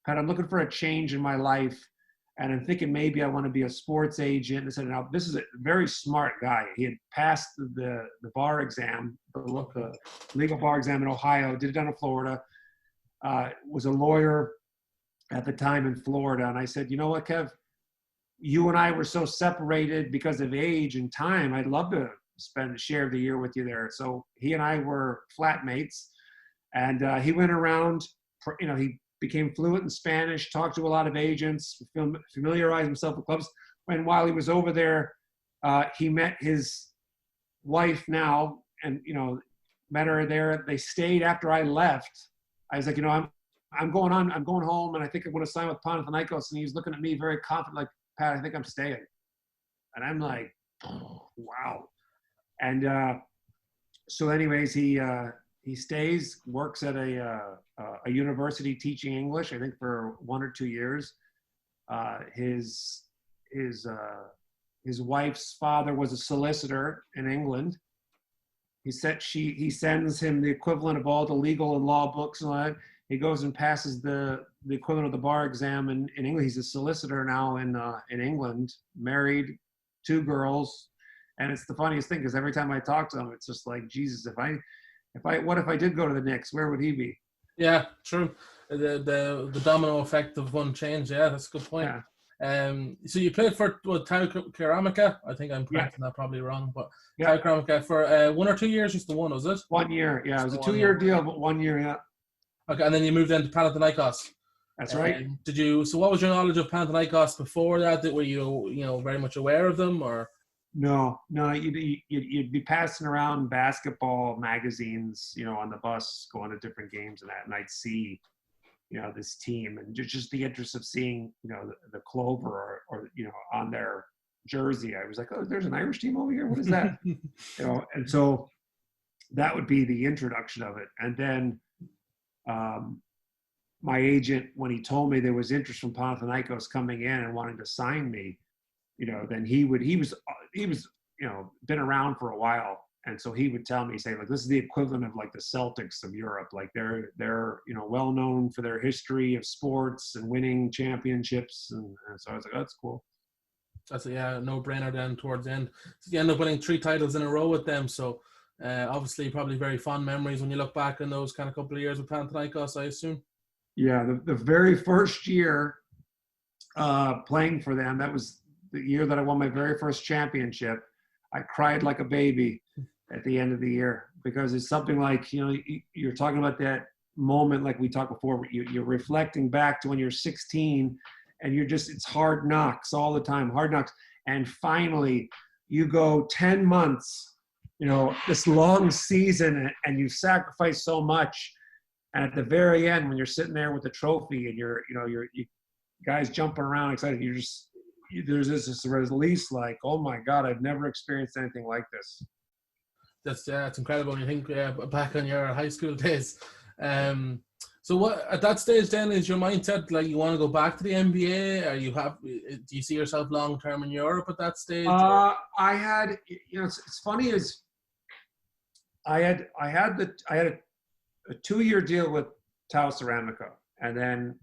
"Pat, I'm looking for a change in my life, and I'm thinking maybe I want to be a sports agent." And I said, "Now, this is a very smart guy. He had passed the bar exam, the legal bar exam in Ohio, did it down in Florida, was a lawyer at the time in Florida." And I said, "You know what, Kev? You and I were so separated because of age and time. I'd love to share the year with you there." So he and I were flatmates, and he went around, he became fluent in Spanish, talked to a lot of agents, familiarized himself with clubs. And while he was over there, he met his wife now, and met her there. They stayed after I left. I was like, I'm going home, and I think I'm going to sign with Panathinaikos. And he was looking at me very confident, like, "Pat, I think I'm staying." And I'm like, "Oh, wow." And so anyways, he stays, works at a university teaching English, I think for 1 or 2 years. His wife's father was a solicitor in England. He sends him the equivalent of all the legal and law books and all that. He goes and passes the equivalent of the bar exam in England. He's a solicitor now in England, married, 2 girls. And it's the funniest thing because every time I talk to him, it's just like, Jesus, what if I did go to the Knicks? Where would he be? Yeah, true. The domino effect of one change. Yeah, that's a good point. Yeah. So you played for Tau Keramika. I think I'm pronouncing that probably wrong, but Tau Keramika for 1 or 2 years, just the one, was it? 1 year. Yeah, it was a 2-year deal, but 1 year. Yeah. Okay, and then you moved into Panathinaikos. That's right. So what was your knowledge of Panathinaikos before that? Were you very much aware of them, or? No, you'd be passing around basketball magazines, on the bus, going to different games and that, and I'd see, this team, and just the interest of seeing, the clover or on their jersey. I was like, "Oh, there's an Irish team over here. What is that?" And so that would be the introduction of it. And then my agent, when he told me there was interest from Panathinaikos coming in and wanting to sign me, then he was been around for a while. And so he would tell me, say, like, this is the equivalent of like the Celtics of Europe. Like they're well known for their history of sports and winning championships. And so I was like, "Oh, that's cool." That's a no-brainer then towards the end. So you end up winning 3 titles in a row with them. So obviously probably very fond memories when you look back on those kind of couple of years with Panathinaikos, I assume. Yeah, the very first year playing for them, that was the year that I won my very first championship. I cried like a baby at the end of the year because it's something like, you're talking about that moment like we talked before, where you're reflecting back to when you're 16 and it's hard knocks all the time, hard knocks. And finally you go 10 months, this long season, and you sacrifice so much. And at the very end, when you're sitting there with the trophy and you guys jumping around excited, there's this release like, "Oh my God, I've never experienced anything like this." It's incredible when you think back on your high school days. So what at that stage then is your mindset like you want to go back to the NBA? Are you do you see yourself long term in Europe at that stage? I had, it's funny is I had a 2-year deal with Tau Ceramica, and then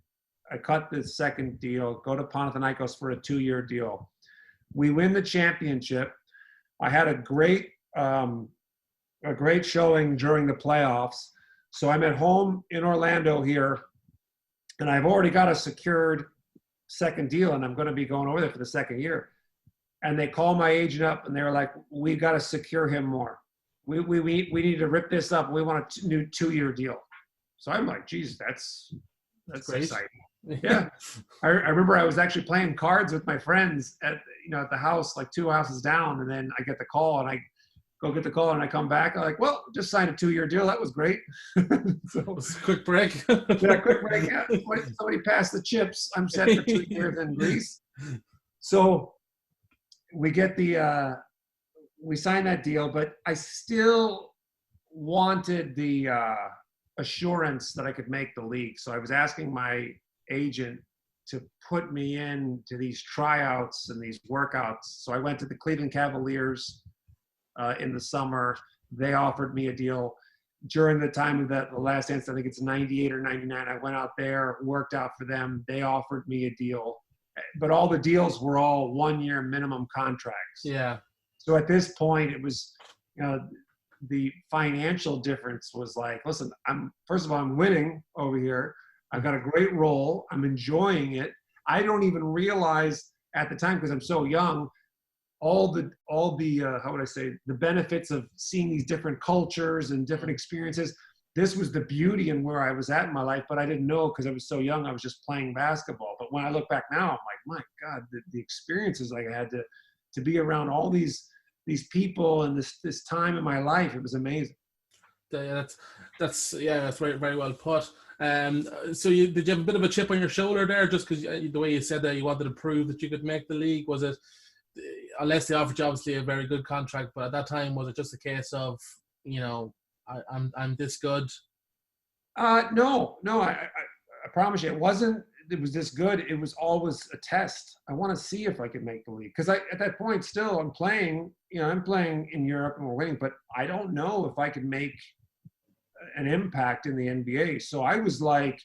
I cut the second deal, go to Panathinaikos for a 2-year deal. We win the championship. I had a great showing during the playoffs. So I'm at home in Orlando here, and I've already got a secured second deal, and I'm going to be going over there for the second year. And they call my agent up, and they're like, "We got to secure him more. We need to rip this up. We want a new 2-year deal." So I'm like, "Geez, that's great. exciting." Yeah, I remember I was actually playing cards with my friends at the house, like 2 houses down, and then I get the call, and I go get the call, and I come back. I'm like, "Well, just signed a 2-year deal. That was great." So quick break. Yeah, quick break. Yeah, somebody passed the chips. I'm set for 2 years in Greece. So we get we signed that deal, but I still wanted the assurance that I could make the league. So I was asking my agent to put me in to these tryouts and these workouts. So I went to the Cleveland Cavaliers in the summer. They offered me a deal during the time of the last dance. I think it's 98 or 99. I went out there, worked out for them. They offered me a deal, but all the deals were all 1-year minimum contracts. Yeah. So at this point, it was, the financial difference was like, listen, first of all, I'm winning over here. I've got a great role. I'm enjoying it. I don't even realize at the time, because I'm so young, all the how would I say, the benefits of seeing these different cultures and different experiences. This was the beauty and where I was at in my life, but I didn't know because I was so young. I was just playing basketball. But when I look back now, I'm like, my God, the experiences I had to be around all these people and this time in my life, it was amazing. Yeah, that's very, very well put. So did you have a bit of a chip on your shoulder there, just because the way you said that you wanted to prove that you could make the league? Was it, unless they offered you obviously a very good contract, but at that time was it just a case of I'm this good? No, I promise you, it wasn't. It was this good. It was always a test. I want to see if I could make the league, because at that point still I'm playing. I'm playing in Europe and we're winning, but I don't know if I could make an impact in the NBA. So I was like,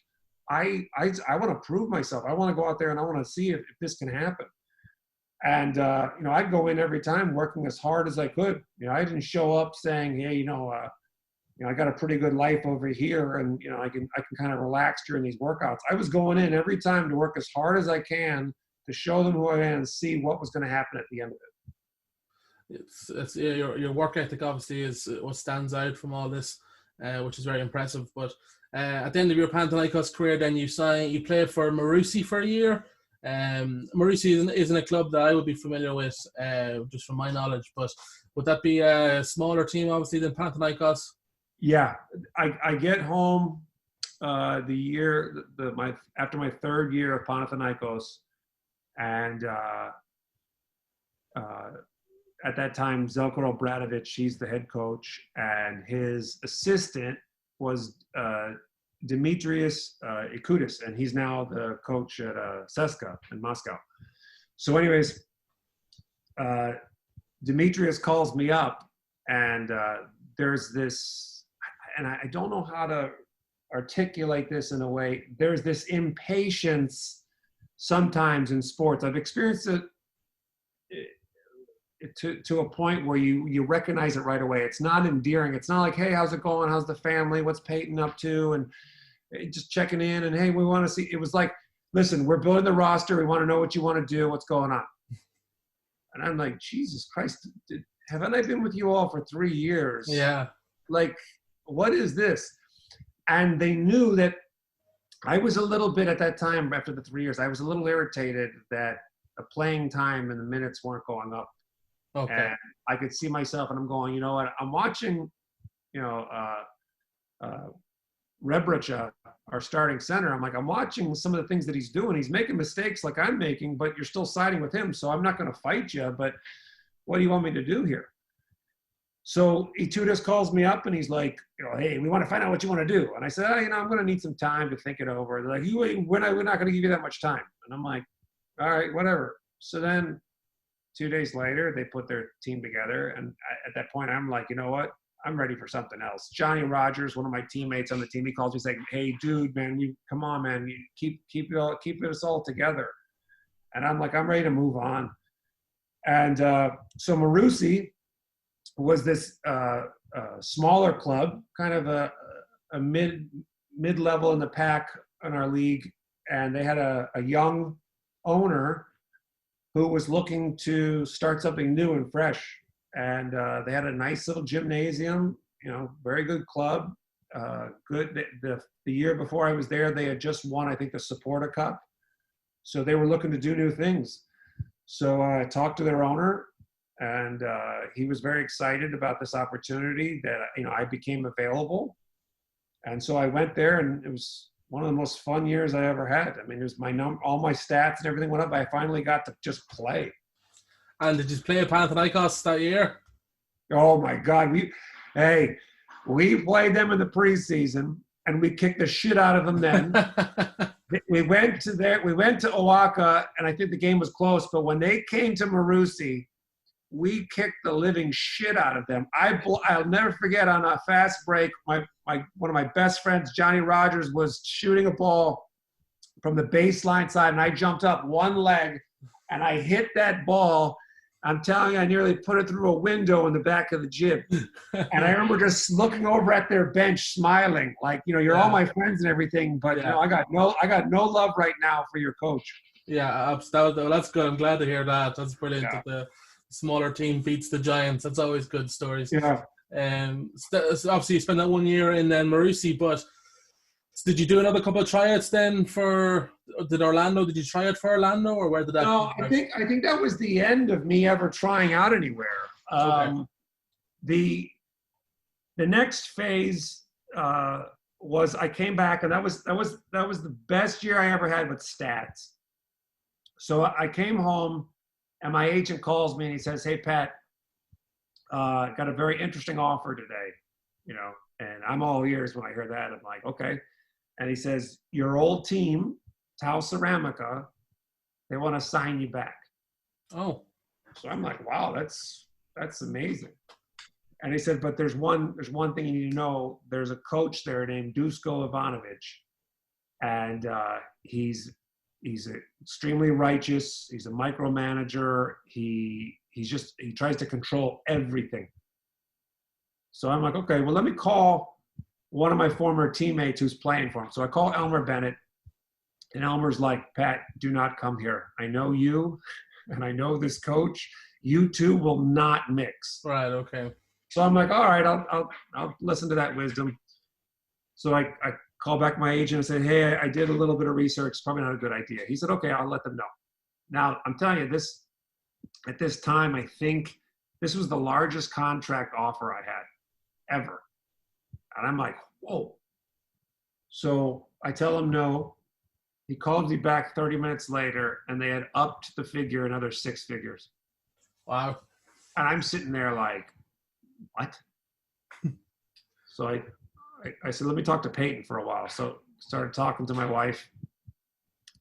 I want to prove myself. I want to go out there and I want to see if this can happen. And I'd go in every time working as hard as I could. I didn't show up saying, hey, I got a pretty good life over here, and I can kind of relax during these workouts. I was going in every time to work as hard as I can to show them who I am and see what was going to happen at the end of it. It's your work ethic obviously is what stands out from all this, which is very impressive. But at the end of your Panathinaikos career, then you played for Marousi for a year. Marousi isn't a club that I would be familiar with, just from my knowledge. But would that be a smaller team, obviously, than Panathinaikos? Yeah, I get home after my third year of Panathinaikos, and at that time Zelko Obradovic, he's the head coach, and his assistant was Dimitrios Ikoudis, and he's now the coach at CSKA in Moscow. So anyways, Dimitrios calls me up, and there's this, and I don't know how to articulate this in a way. There's this impatience sometimes in sports. I've experienced it to a point where you recognize it right away. It's not endearing. It's not like, hey, how's it going? How's the family? What's Peyton up to? And just checking in, and hey, we want to see. It was like, listen, we're building the roster. We want to know what you want to do. What's going on? And I'm like, Jesus Christ, haven't I been with you all for 3 years? Yeah. Like, what is this? And they knew that I was a little bit at that time, after the 3 years, I was a little irritated that the playing time and the minutes weren't going up. Okay. And I could see myself, and I'm going, you know what? I'm watching, Rebrica, our starting center. I'm like, I'm watching some of the things that he's doing. He's making mistakes like I'm making, but you're still siding with him. So I'm not going to fight you, but what do you want me to do here? So Etudes calls me up and he's like, hey, we want to find out what you want to do. And I said, I'm going to need some time to think it over. They're like, we're not going to give you that much time. And I'm like, all right, whatever. So then 2 days later, they put their team together. And at that point, I'm like, you know what? I'm ready for something else. Johnny Rogers, one of my teammates on the team, he calls me saying, hey, dude, man, come on, man, keep us all together. And I'm like, I'm ready to move on. And so Marusi was this smaller club, kind of a mid-level in the pack in our league. And they had a young owner who was looking to start something new and fresh. And they had a nice little gymnasium, very good club. Good. The year before I was there, they had just won, I think, the Supporter Cup. So they were looking to do new things. So I talked to their owner, and he was very excited about this opportunity that, I became available. And so I went there, and it was one of the most fun years I ever had. I mean, it was all my stats and everything went up. I finally got to just play. And did you play at Panathinaikos that year? Oh my God. We played them in the preseason and we kicked the shit out of them then. We went to Oaxaca, and I think the game was close, but when they came to Marusi, we kicked the living shit out of them. I'll never forget, on a fast break, one of my best friends, Johnny Rogers, was shooting a ball from the baseline side, and I jumped up one leg and I hit that ball. I'm telling you, I nearly put it through a window in the back of the gym. And I remember just looking over at their bench, smiling, like, you're all my friends and everything, but I got no love right now for your coach. Yeah, that's good. I'm glad to hear that. That's brilliant. Yeah. That the smaller team beats the giants. That's always good stories. Yeah. So obviously you spent that 1 year in Marusi, but did you do another couple of tryouts then did you try out for Orlando, or where did that No, I think that was the end of me ever trying out anywhere. Okay. The next phase was I came back, and that was the best year I ever had with stats. So I came home, and my agent calls me and he says, hey, Pat, got a very interesting offer today, and I'm all ears when I hear that. I'm like, okay. And he says, your old team, Tau Ceramica, they want to sign you back. Oh. So I'm like, wow, that's amazing. And he said, but there's one thing you need to know. There's a coach there named Dusko Ivanovic, and he's extremely righteous. He's a micromanager. He tries to control everything. So I'm like, okay, well, let me call one of my former teammates who's playing for him. So I call Elmer Bennett, and Elmer's like, Pat, do not come here. I know you, and I know this coach. You two will not mix. Right. Okay. So I'm like, all right, I'll listen to that wisdom. So I called back my agent and said, hey, I did a little bit of research. It's probably not a good idea. He said, okay, I'll let them know. Now, I'm telling you, at this time, I think this was the largest contract offer I had ever. And I'm like, whoa. So I tell him no. He calls me back 30 minutes later, and they had upped the figure another 6 figures. Wow. And I'm sitting there like, what? So I said, let me talk to Peyton for a while. So started talking to my wife,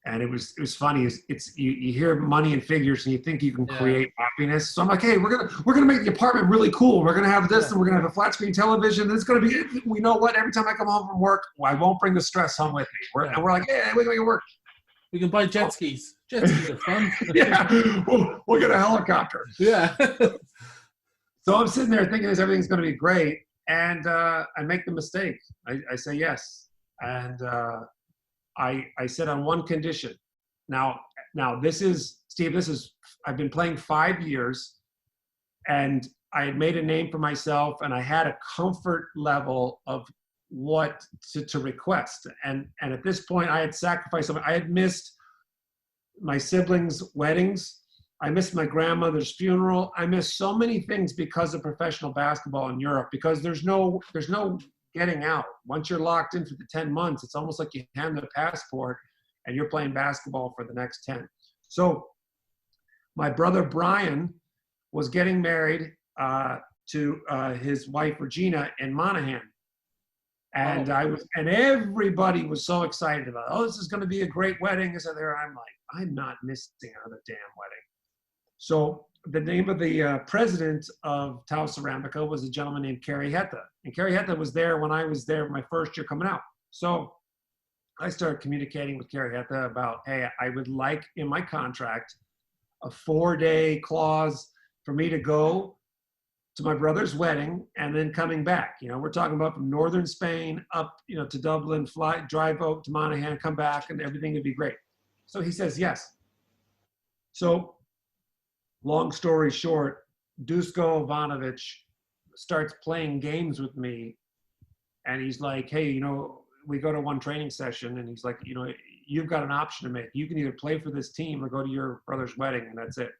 and it was funny. You hear money and figures, and you think you can create happiness. So I'm like, hey, we're gonna make the apartment really cool. We're gonna have this, and we're gonna have a flat screen television. It's gonna be. We know what? Every time I come home from work, I won't bring the stress home with me. And we're like, yeah, we're gonna make it work. We can buy jet skis. Jet skis are fun. Yeah, we'll get a helicopter. Yeah. So I'm sitting there thinking everything's going to be great, and I make the mistake. I say yes, and I said on one condition. Now this is Steve. I've been playing 5 years, and I had made a name for myself, and I had a comfort level of what to request. And at this point, I had sacrificed something. I had missed my siblings' weddings. I missed my grandmother's funeral. I missed so many things because of professional basketball in Europe, because there's no getting out. Once you're locked in for the 10 months, it's almost like you hand the passport and you're playing basketball for the next 10. So my brother Brian was getting married to his wife Regina in Monaghan. And Oh. and everybody was so excited about it. Oh, this is going to be a great wedding. So there, I'm like, I'm not missing another damn wedding. So the name of the president of Tau Ceramica was a gentleman named Kerry Hetta. And Kerry Hetta was there when I was there my first year coming out. So I started communicating with Kerry Hetta about, hey, I would like in my contract a 4-day clause for me to go to my brother's wedding and then coming back. You know, we're talking about from northern Spain up, you know, to Dublin, fly, drive out to Monaghan, come back, and everything would be great. So he says yes. So long story short, Dusko Ivanovic starts playing games with me, and he's like, hey, you know, we go to one training session, and he's like, you know, you've got an option to make. You can either play for this team or go to your brother's wedding, and that's it.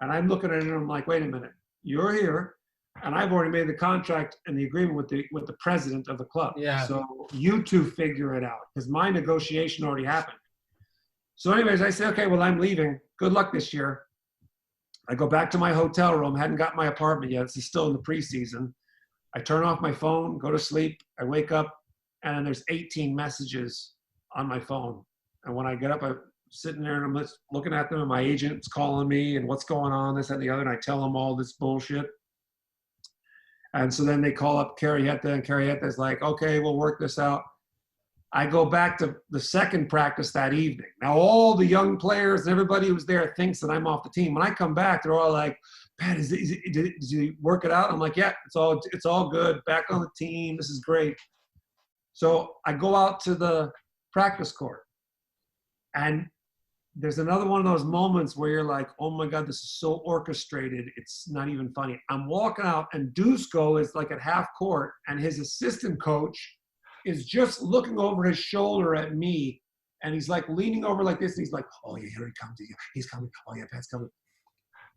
And I'm looking at it, and I'm like, wait a minute. You're here, and I've already made the contract and the agreement with the president of the club. Yeah. So you two figure it out, because my negotiation already happened. So anyways, I say, okay, well, I'm leaving. Good luck this year. I go back to my hotel room. Hadn't got my apartment yet. This is still in the preseason. I turn off my phone, go to sleep. I wake up, and then there's 18 messages on my phone. And when I get up, I'm sitting there and I'm looking at them, and my agent's calling me and what's going on, this and the other, and I tell them all this bullshit. And so then they call up Kerry Hetta, and Kerry Hetta is like, okay, we'll work this out. I go back to the second practice that evening. Now all the young players and everybody who was there thinks that I'm off the team. When I come back, they're all like, Pat, did you work it out? I'm like, yeah, it's all good. Back on the team. This is great. So I go out to the practice court, and there's another one of those moments where you're like, oh my God, this is so orchestrated. It's not even funny. I'm walking out, and Dusko is like at half court, and his assistant coach is just looking over his shoulder at me. And he's like leaning over like this. And he's like, oh yeah, here he comes. He's coming. Oh yeah, Pat's coming.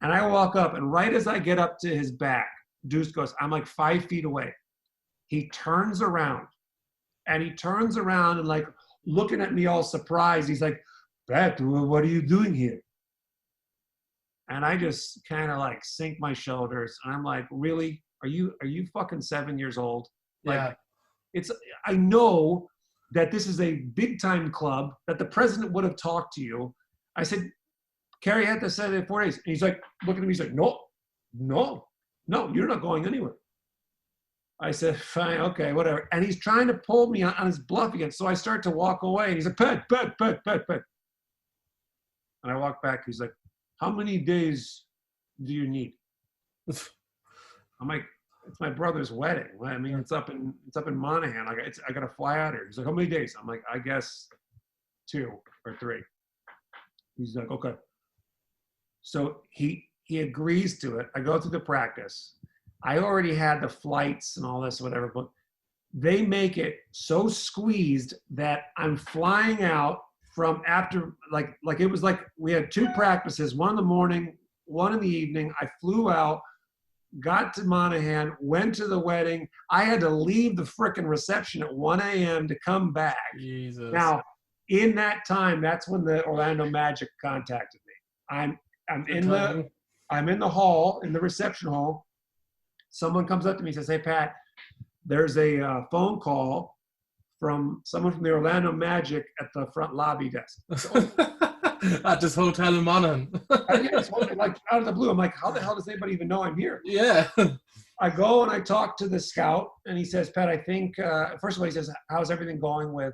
And I walk up, and right as I get up to his back, Dusko's, I'm like 5 feet away. He turns around, and like looking at me all surprised. He's like, Pat, what are you doing here? And I just kind of like sink my shoulders, and I'm like, really? Are you fucking 7 years old? Like, Yeah. I know that this is a big time club, that the president would have talked to you. I said, Kerry had to say it in 4 days. And he's like, looking at me, he's like, no, you're not going anywhere. I said, fine, okay, whatever. And he's trying to pull me on his bluff again. So I start to walk away. He's like, Pat. And I walk back. He's like, how many days do you need? I'm like, it's my brother's wedding. I mean, it's up in Monaghan. I got to fly out here. He's like, how many days? I'm like, I guess 2 or 3. He's like, okay. So he agrees to it. I go through the practice. I already had the flights and all this, whatever, but they make it so squeezed that I'm flying out from after, like it was like we had 2 practices, one in the morning, one in the evening. I flew out, got to Monaghan, went to the wedding. I had to leave the frickin' reception at 1 a.m. to come back. Jesus. Now, in that time, that's when the Orlando Magic contacted me. I'm in the hall, in the reception hall. Someone comes up to me and says, hey, Pat, there's a phone call from someone from the Orlando Magic at the front lobby desk. At this hotel in Monaghan. It's like out of the blue. I'm like, how the hell does anybody even know I'm here? Yeah. I go and I talk to the scout, and he says, Pat, I think, first of all, he says, how's everything going with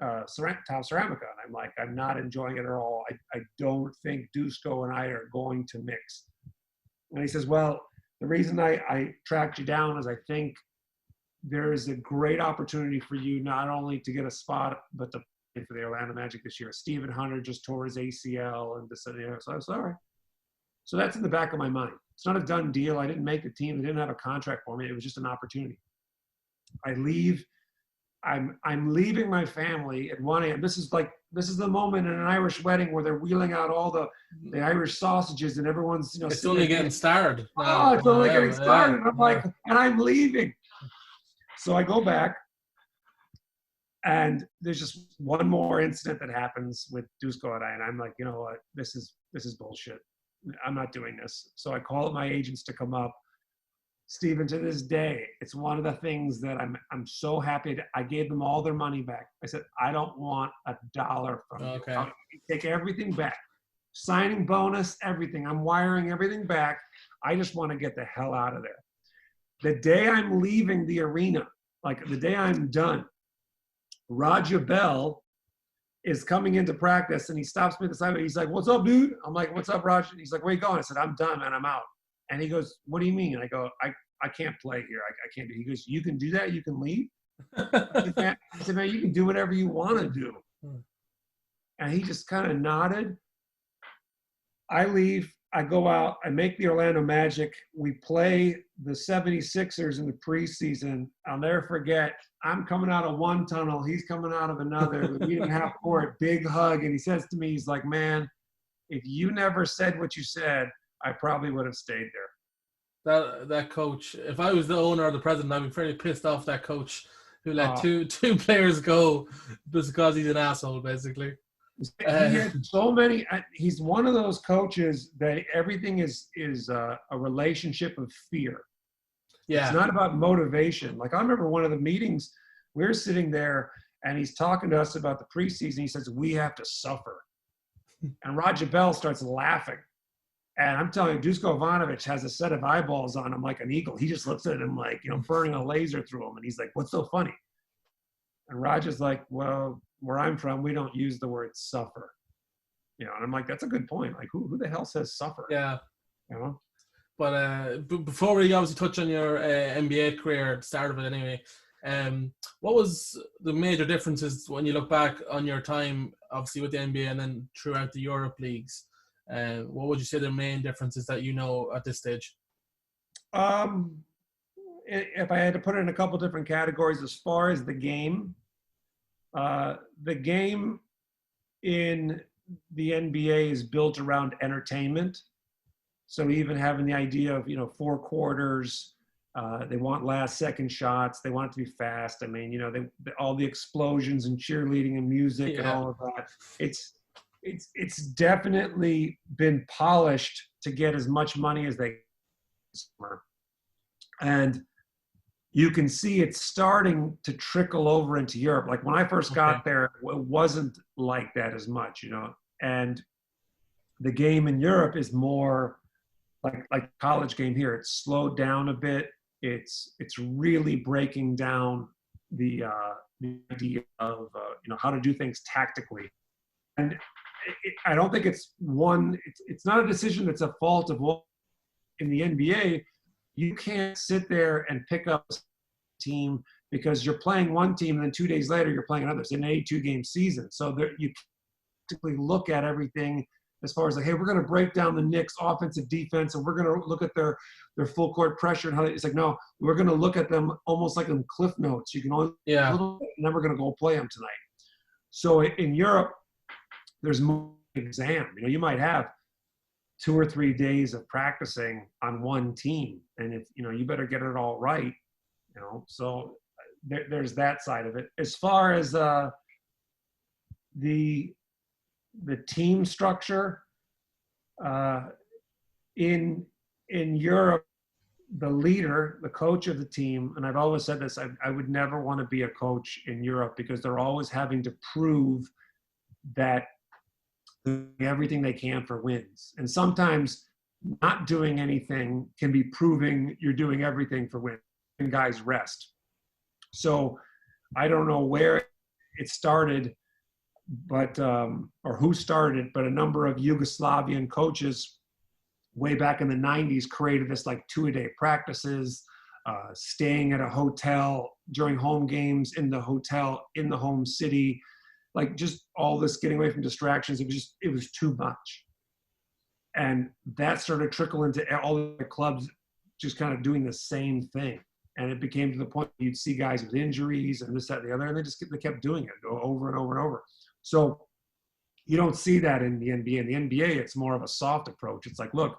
Tau Ceramica? And I'm like, I'm not enjoying it at all. I don't think Dusko and I are going to mix. And he says, well, the reason I tracked you down is I think there is a great opportunity for you not only to get a spot, but to play for the Orlando Magic this year. Stephen Hunter just tore his ACL and this and that. So I was all right. So that's in the back of my mind. It's not a done deal. I didn't make the team. They didn't have a contract for me. It was just an opportunity. I leave. I'm leaving my family at 1 a.m. This is the moment in an Irish wedding where they're wheeling out all the Irish sausages, and everyone's, It's only getting started. Oh, it's only getting started. And I'm like, and I'm leaving. So I go back, and there's just one more incident that happens with Dusko and I, and I'm like, you know what, this is bullshit. I'm not doing this. So I call my agents to come up. Stephen, to this day, it's one of the things that I'm so happy that I gave them all their money back. I said, I don't want $1 from you. I'll take everything back. Signing bonus, everything. I'm wiring everything back. I just want to get the hell out of there. The day I'm leaving the arena, like the day I'm done, Raja Bell is coming into practice and he stops me at the side. He's like, "What's up, dude?" I'm like, "What's up, Raj?" And he's like, "Where you going?" I said, "I'm done, man. I'm out." And he goes, "What do you mean?" And I go, I can't play here. I can't do." He goes, "You can do that? You can leave?" I said, "Man, you can do whatever you want to do." And he just kind of nodded. I leave. I go out. I make the Orlando Magic. We play the 76ers in the preseason. I'll never forget. I'm coming out of one tunnel. He's coming out of another. We didn't have court. Big hug. And he says to me, he's like, "Man, if you never said what you said, I probably would have stayed there." That coach, if I was the owner or the president, I'd be pretty pissed off that coach who let two players go just because he's an asshole, basically. He had so many. He's one of those coaches that everything is a relationship of fear. Yeah. It's not about motivation. Like I remember one of the meetings, we were sitting there and he's talking to us about the preseason. He says, "We have to suffer." And Raja Bell starts laughing. And I'm telling you, Dusko Ivanovic has a set of eyeballs on him like an eagle. He just looks at him like, burning a laser through him. And he's like, "What's so funny?" And Raja's like, "Well, where I'm from, we don't use the word suffer." And I'm like, that's a good point. Like, who the hell says suffer? Yeah. But before we obviously touch on your NBA career, the start of it anyway, what was the major differences when you look back on your time, obviously with the NBA and then throughout the Europe leagues? What would you say the main differences that you know at this stage? If I had to put it in a couple different categories, as far as the game in the NBA is built around entertainment. So even having the idea of, 4 quarters, they want last second shots. They want it to be fast. I mean, all the explosions and cheerleading and music and all of that. It's definitely been polished to get as much money as they can. And you can see it's starting to trickle over into Europe. Like when I first got there, it wasn't like that as much, and the game in Europe is more like college game here. It's slowed down a bit. It's really breaking down the idea of, how to do things tactically. And I don't think it's not a decision that's a fault of what in the NBA. You can't sit there and pick up a team because you're playing one team and then 2 days later you're playing another. It's an 82-game season. So you typically look at everything as far as like, hey, we're going to break down the Knicks offensive defense and we're going to look at their full court pressure and how it's like, no, we're going to look at them almost like in cliff notes. You can only a little bit, and then we're going to go play them tonight. So in Europe, there's more exam. You might have 2 or 3 days of practicing on one team. And if, you better get it all right, so there's that side of it. As far as the team structure in Europe, the leader, the coach of the team, and I've always said this, I would never want to be a coach in Europe because they're always having to prove that everything they can for wins. And sometimes not doing anything can be proving you're doing everything for wins and guys rest. So I don't know where it started, but or who started, but a number of Yugoslavian coaches way back in the 90s created this like 2-a-day practices, staying at a hotel during home games in the hotel in the home city. Like just all this getting away from distractions. It was too much. And that started to trickle into all the clubs just kind of doing the same thing. And it became to the point you'd see guys with injuries and this, that, and the other, and they kept doing it over and over and over. So you don't see that in the NBA. In the NBA, it's more of a soft approach. It's like, look,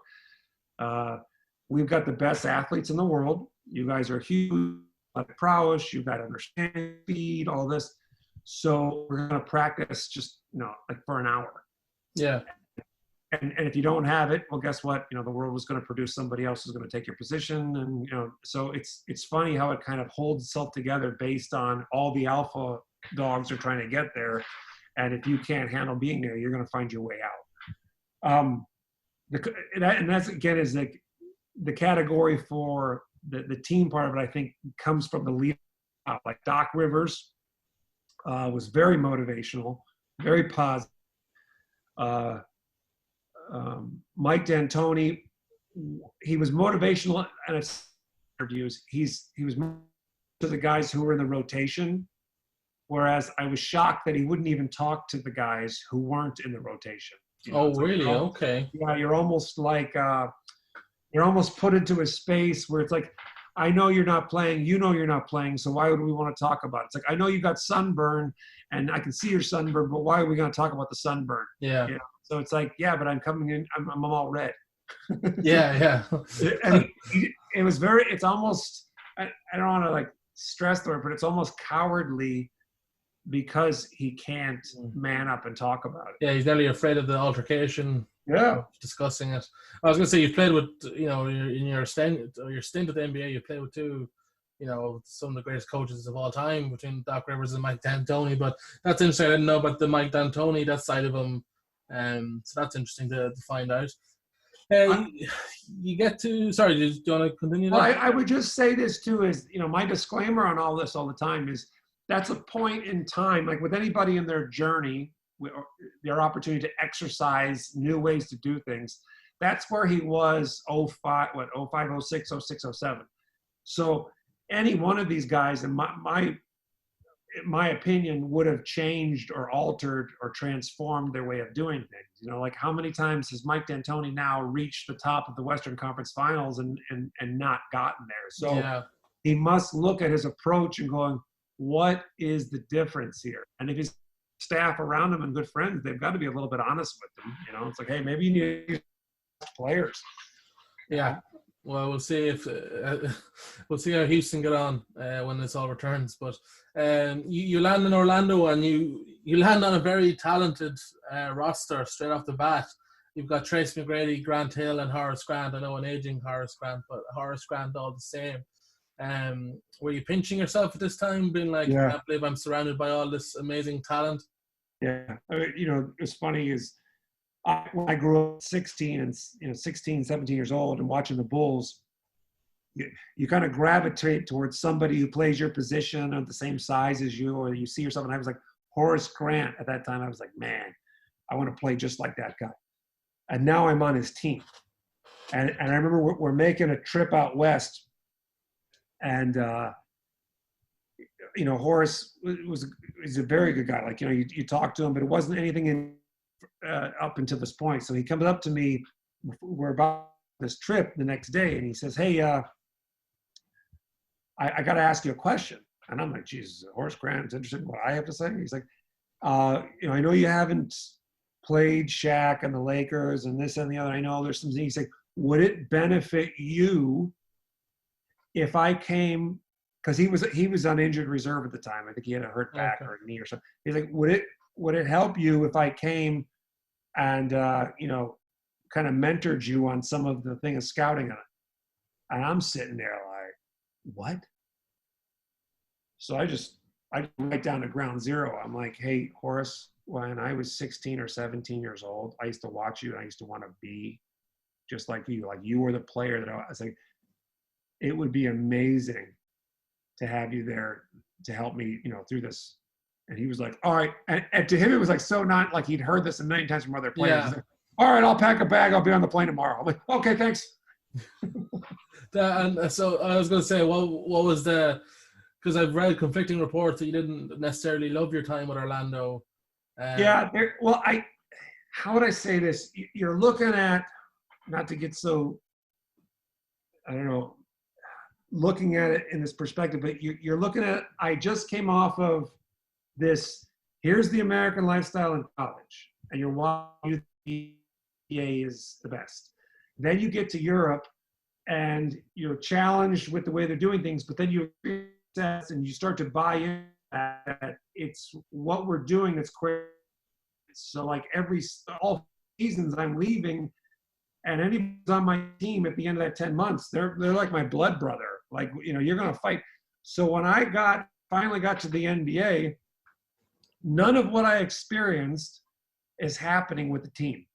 we've got the best athletes in the world. You guys are huge, prowess, you've got to understand speed, all this. So we're going to practice just, like for an hour. Yeah. and if you don't have it, well, guess what? The world was going to produce somebody else who's going to take your position. And, so it's funny how it kind of holds itself together based on all the alpha dogs are trying to get there. And if you can't handle being there, you're going to find your way out. And that's, again, is like the category for the team part of it, I think, comes from the leader. Like Doc Rivers was very motivational, very positive. Mike D'Antoni, he was motivational in his interviews. He was to the guys who were in the rotation, whereas I was shocked that he wouldn't even talk to the guys who weren't in the rotation. Really? Okay. Yeah, you're almost like you're almost put into a space where it's like, I know you're not playing, you're not playing, so why would we want to talk about it? It's like, I know you got sunburn, and I can see your sunburn, but why are we going to talk about the sunburn? Yeah. So it's like, yeah, but I'm coming in, I'm all red. Yeah. And it was it's almost, I don't want to like stress the word, but it's almost cowardly because he can't man up and talk about it. Yeah, he's nearly afraid of the altercation. Yeah. Discussing it. I was going to say, you've played with, in your stint at the NBA, you played with two, some of the greatest coaches of all time, between Doc Rivers and Mike D'Antoni. But that's interesting. I didn't know about the Mike D'Antoni, that side of him. So that's interesting to find out. You get to, sorry, do you want to continue? Well, I would just say this too, is, my disclaimer on all this all the time is that's a point in time, like with anybody in their journey, their opportunity to exercise new ways to do things. That's where he was 05, 06, 06, 07. So any one of these guys, in my opinion, would have changed or altered or transformed their way of doing things. Like how many times has Mike D'Antoni now reached the top of the Western Conference Finals and not gotten there? So he must look at his approach and going, what is the difference here? And if his staff around him and good friends, they've got to be a little bit honest with them. It's like, hey, maybe you need players. Yeah. Well, we'll see if we'll see how Houston get on when this all returns. But you land in Orlando, and you land on a very talented roster straight off the bat. You've got Trace McGrady, Grant Hill, and Horace Grant. I know an aging Horace Grant, but Horace Grant all the same. Were you pinching yourself at this time, being like, I can't believe I'm surrounded by all this amazing talent? Yeah, it's funny is when I grew up 16, 17 years old and watching the Bulls, you kind of gravitate towards somebody who plays your position or the same size as you, or you see yourself. And I was like, Horace Grant at that time. I was like, man, I want to play just like that guy. And now I'm on his team. And I remember we're making a trip out west. And, Horace was a very good guy. Like, you talk to him, but it wasn't anything up until this point. So he comes up to me, we're about this trip the next day, and he says, hey, I got to ask you a question. And I'm like, Jesus, Horace Grant's interested in what I have to say? He's like, I know you haven't played Shaq and the Lakers and this and the other. I know there's some things. He's like, would it benefit you if I came, because he was on injured reserve at the time. I think he had a hurt back or a knee or something. He's like, would it help you if I came and kind of mentored you on some of the thing of scouting on it? And I'm sitting there like, what? So I write down to ground zero. I'm like, hey, Horace, when I was 16 or 17 years old, I used to watch you and I used to want to be just like you. Like, you were the player that I was like, it would be amazing to have you there to help me, through this. And he was like, all right. And to him, it was like, so not like he'd heard this a million times from other players. Like, all right, I'll pack a bag. I'll be on the plane tomorrow. I'm like, okay, thanks. And so I was going to say, what was because I've read conflicting reports that you didn't necessarily love your time with Orlando. How would I say this? You're looking at, not to get so, I don't know, looking at it in this perspective, but you're looking at, I just came off of this, here's the American lifestyle in college, and you're watching the NBA is the best. Then you get to Europe, and you're challenged with the way they're doing things, but then you and you start to buy in that it's what we're doing that's crazy. So like all seasons I'm leaving, and anybody who's on my team at the end of that 10 months, they're like my blood brother. Like, you're going to fight. So when I finally got to the NBA, none of what I experienced is happening with the team.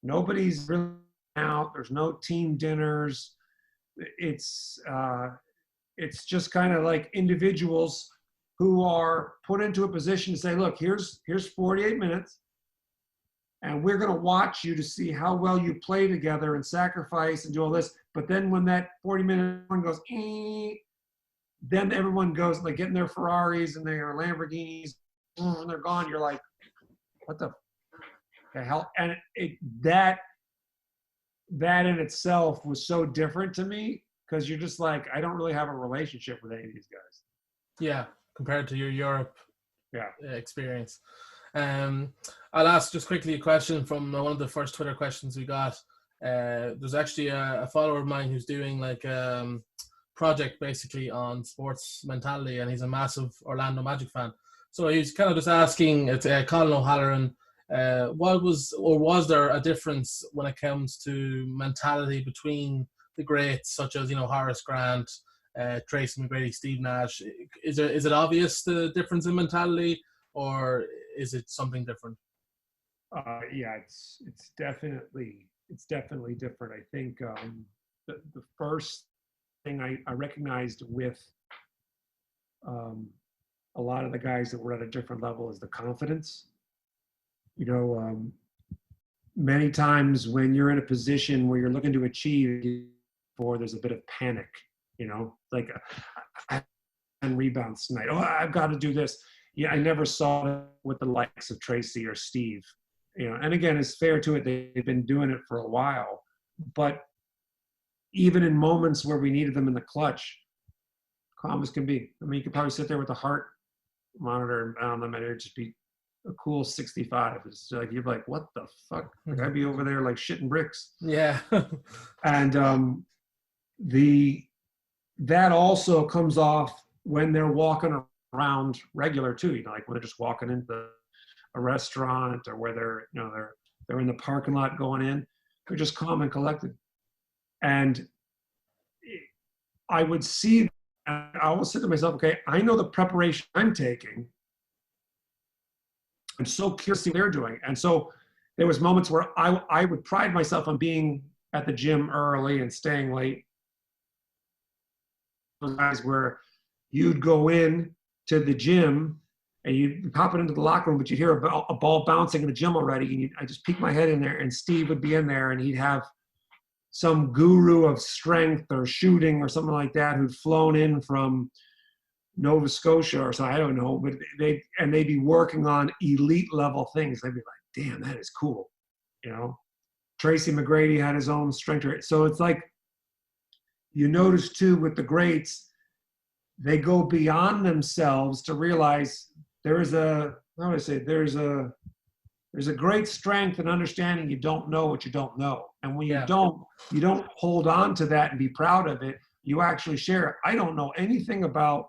Nobody's really out. There's no team dinners. It's just kind of like individuals who are put into a position to say, look, here's 48 minutes, and we're going to watch you to see how well you play together and sacrifice and do all this. But then when that 40-minute one goes, then everyone goes, like, getting their Ferraris and their Lamborghinis, and they're gone. You're like, what the hell? And that in itself was so different to me, because you're just like, I don't really have a relationship with any of these guys. Yeah, compared to your Europe experience. I'll ask just quickly a question from one of the first Twitter questions we got. There's actually a follower of mine who's doing like project basically on sports mentality, and he's a massive Orlando Magic fan. So he's kind of just asking, Colin O'Halloran, was there a difference when it comes to mentality between the greats such as Horace Grant, Tracy McGrady, Steve Nash? Is it obvious the difference in mentality, or is it something different? Yeah, it's definitely different. I think the first thing I recognized with a lot of the guys that were at a different level is the confidence. Many times when you're in a position where you're looking to achieve, there's a bit of panic, like and rebounds tonight. Oh, I've got to do this. Yeah, I never saw it with the likes of Tracy or Steve. And again, it's fair to it, they've been doing it for a while. But even in moments where we needed them in the clutch, calm as can be. I mean, you could probably sit there with the heart monitor on them, and it'd just be a cool 65. It's like, you're like, what the fuck? Like, I'd be over there like shitting bricks. Yeah. And that also comes off when they're walking around regular too. Like when they're just walking into a restaurant, or where they're in the parking lot going in, they're just calm and collected. And I would see, I always said to myself, okay, I know the preparation I'm taking. I'm so curious to see what they're doing. And so there was moments where I would pride myself on being at the gym early and staying late. Those guys where you'd go in to the gym and you'd pop it into the locker room, but you'd hear a ball bouncing in the gym already. And I just peek my head in there, and Steve would be in there, and he'd have some guru of strength or shooting or something like that who'd flown in from Nova Scotia or so, I don't know, but they'd be working on elite level things. They'd be like, damn, that is cool. Tracy McGrady had his own strength. So it's like, you notice too with the greats, they go beyond themselves to realize there's a great strength and understanding. You don't know what you don't know. And when you don't hold on to that and be proud of it, you actually share it. I don't know anything about,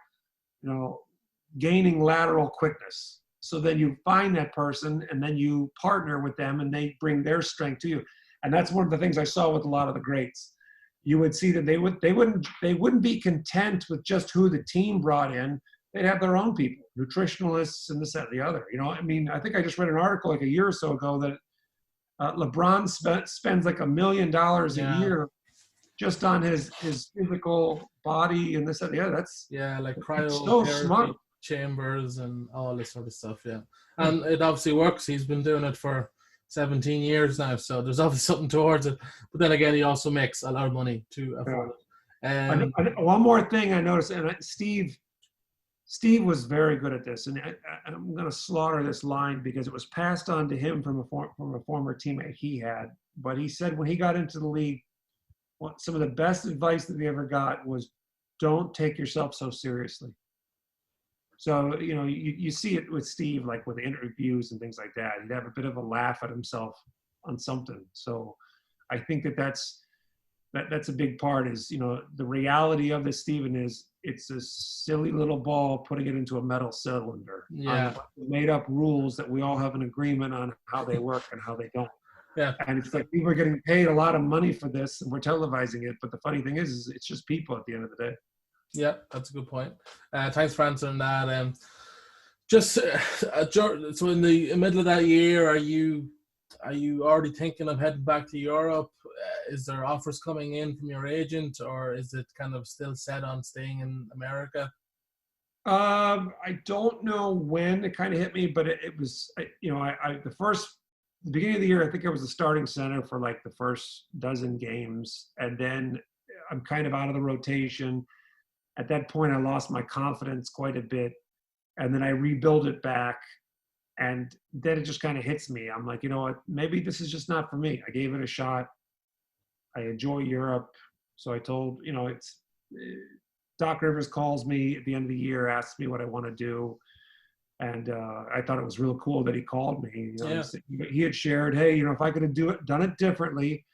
gaining lateral quickness. So then you find that person, and then you partner with them, and they bring their strength to you. And that's one of the things I saw with a lot of the greats. You would see that they wouldn't be content with just who the team brought in. They'd have their own people, nutritionalists and this, that, and the other. I mean, I think I just read an article like a year or so ago that LeBron spends like $1 million a year just on his physical body and this, that, and the other. That's like so smart. Chambers and all this sort of stuff. Yeah, and it obviously works. He's been doing it for 17 years now, so there's obviously something towards it. But then again, he also makes a lot of money to afford it. One more thing I noticed, and Steve was very good at this, and I'm going to slaughter this line because it was passed on to him from a former teammate he had. But he said when he got into the league, some of the best advice that he ever got was, don't take yourself so seriously. So, you see it with Steve, like with interviews and things like that. He'd have a bit of a laugh at himself on something. So I think that's a big part is, the reality of this, Stephen, is it's a silly little ball putting it into a metal cylinder. Yeah. Made up rules that we all have an agreement on how they work and how they don't. Yeah. And it's like people are getting paid a lot of money for this, and we're televising it. But the funny thing is it's just people at the end of the day. Yeah, that's a good point. Thanks for answering that. So in the middle of that year, are you already thinking of heading back to Europe? Is there offers coming in from your agent, or is it kind of still set on staying in America? I don't know when it kind of hit me, but it was, the beginning of the year, I think I was the starting center for like the first dozen games. And then I'm kind of out of the rotation. At that point, I lost my confidence quite a bit. And then I rebuild it back. And then it just kind of hits me. I'm like, you know what, maybe this is just not for me. I gave it a shot. I enjoy Europe. So I told, Doc Rivers calls me at the end of the year, asks me what I want to do. And I thought it was real cool that he called me. He had shared, hey, if I could have done it differently,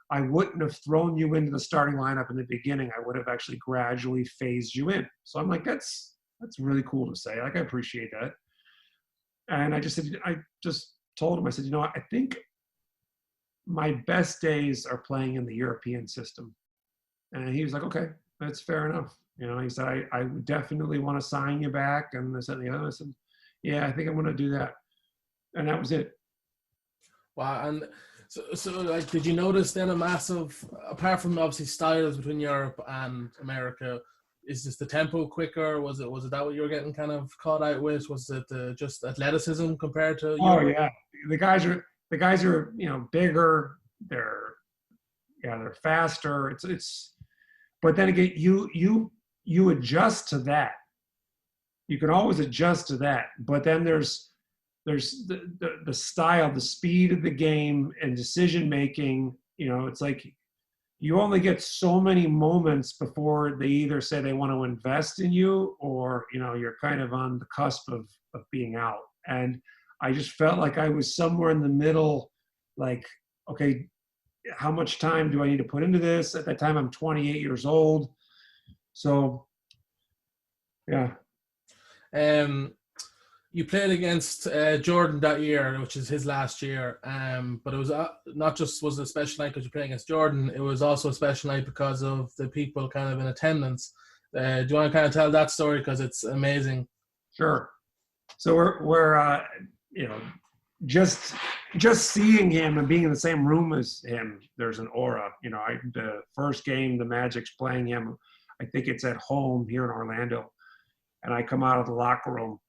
I wouldn't have thrown you into the starting lineup in the beginning. I would have actually gradually phased you in. So I'm like, that's really cool to say. Like, I appreciate that. And I just told him, I said, I think my best days are playing in the European system. And he was like, okay, that's fair enough. He said, I would definitely want to sign you back. And this and the other. I said, yeah, I think I'm going to do that. And that was it. Wow. And so like, did you notice then a massive, apart from obviously styles between Europe and America, is just the tempo quicker? Was it that what you were getting kind of caught out with? Was it just athleticism compared to Europe? Oh yeah, the guys are bigger. They're faster. It's. But then again, you adjust to that. You can always adjust to that. But then there's the style, the speed of the game, and decision making. It's like you only get so many moments before they either say they want to invest in you, or you're kind of on the cusp of being out. And I just felt like I was somewhere in the middle, like, okay, how much time do I need to put into this? At that time, I'm 28 years old. So, yeah. You played against Jordan that year, which is his last year. But it was not just was it a special night because you played against Jordan. It was also a special night because of the people kind of in attendance. Do you want to kind of tell that story, because it's amazing? Sure. So we're just seeing him and being in the same room as him, there's an aura. The first game, the Magic's playing him. I think it's at home here in Orlando. And I come out of the locker room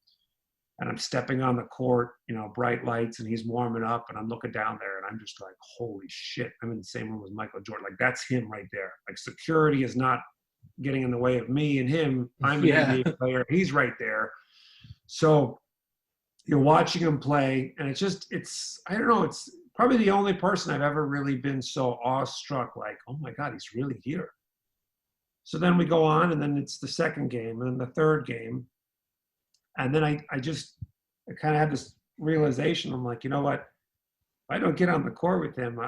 and I'm stepping on the court, bright lights, and he's warming up, and I'm looking down there and I'm just like, holy shit, I'm in the same room as Michael Jordan. Like, that's him right there. Like, security is not getting in the way of me and him. I'm an NBA player. He's right there. So you're watching him play, and it's I don't know, it's probably the only person I've ever really been so awestruck, like, oh my God, he's really here. So then we go on, and then it's the second game, and then the third game. And then I kind of had this realization. I'm like, you know what? If I don't get on the court with him,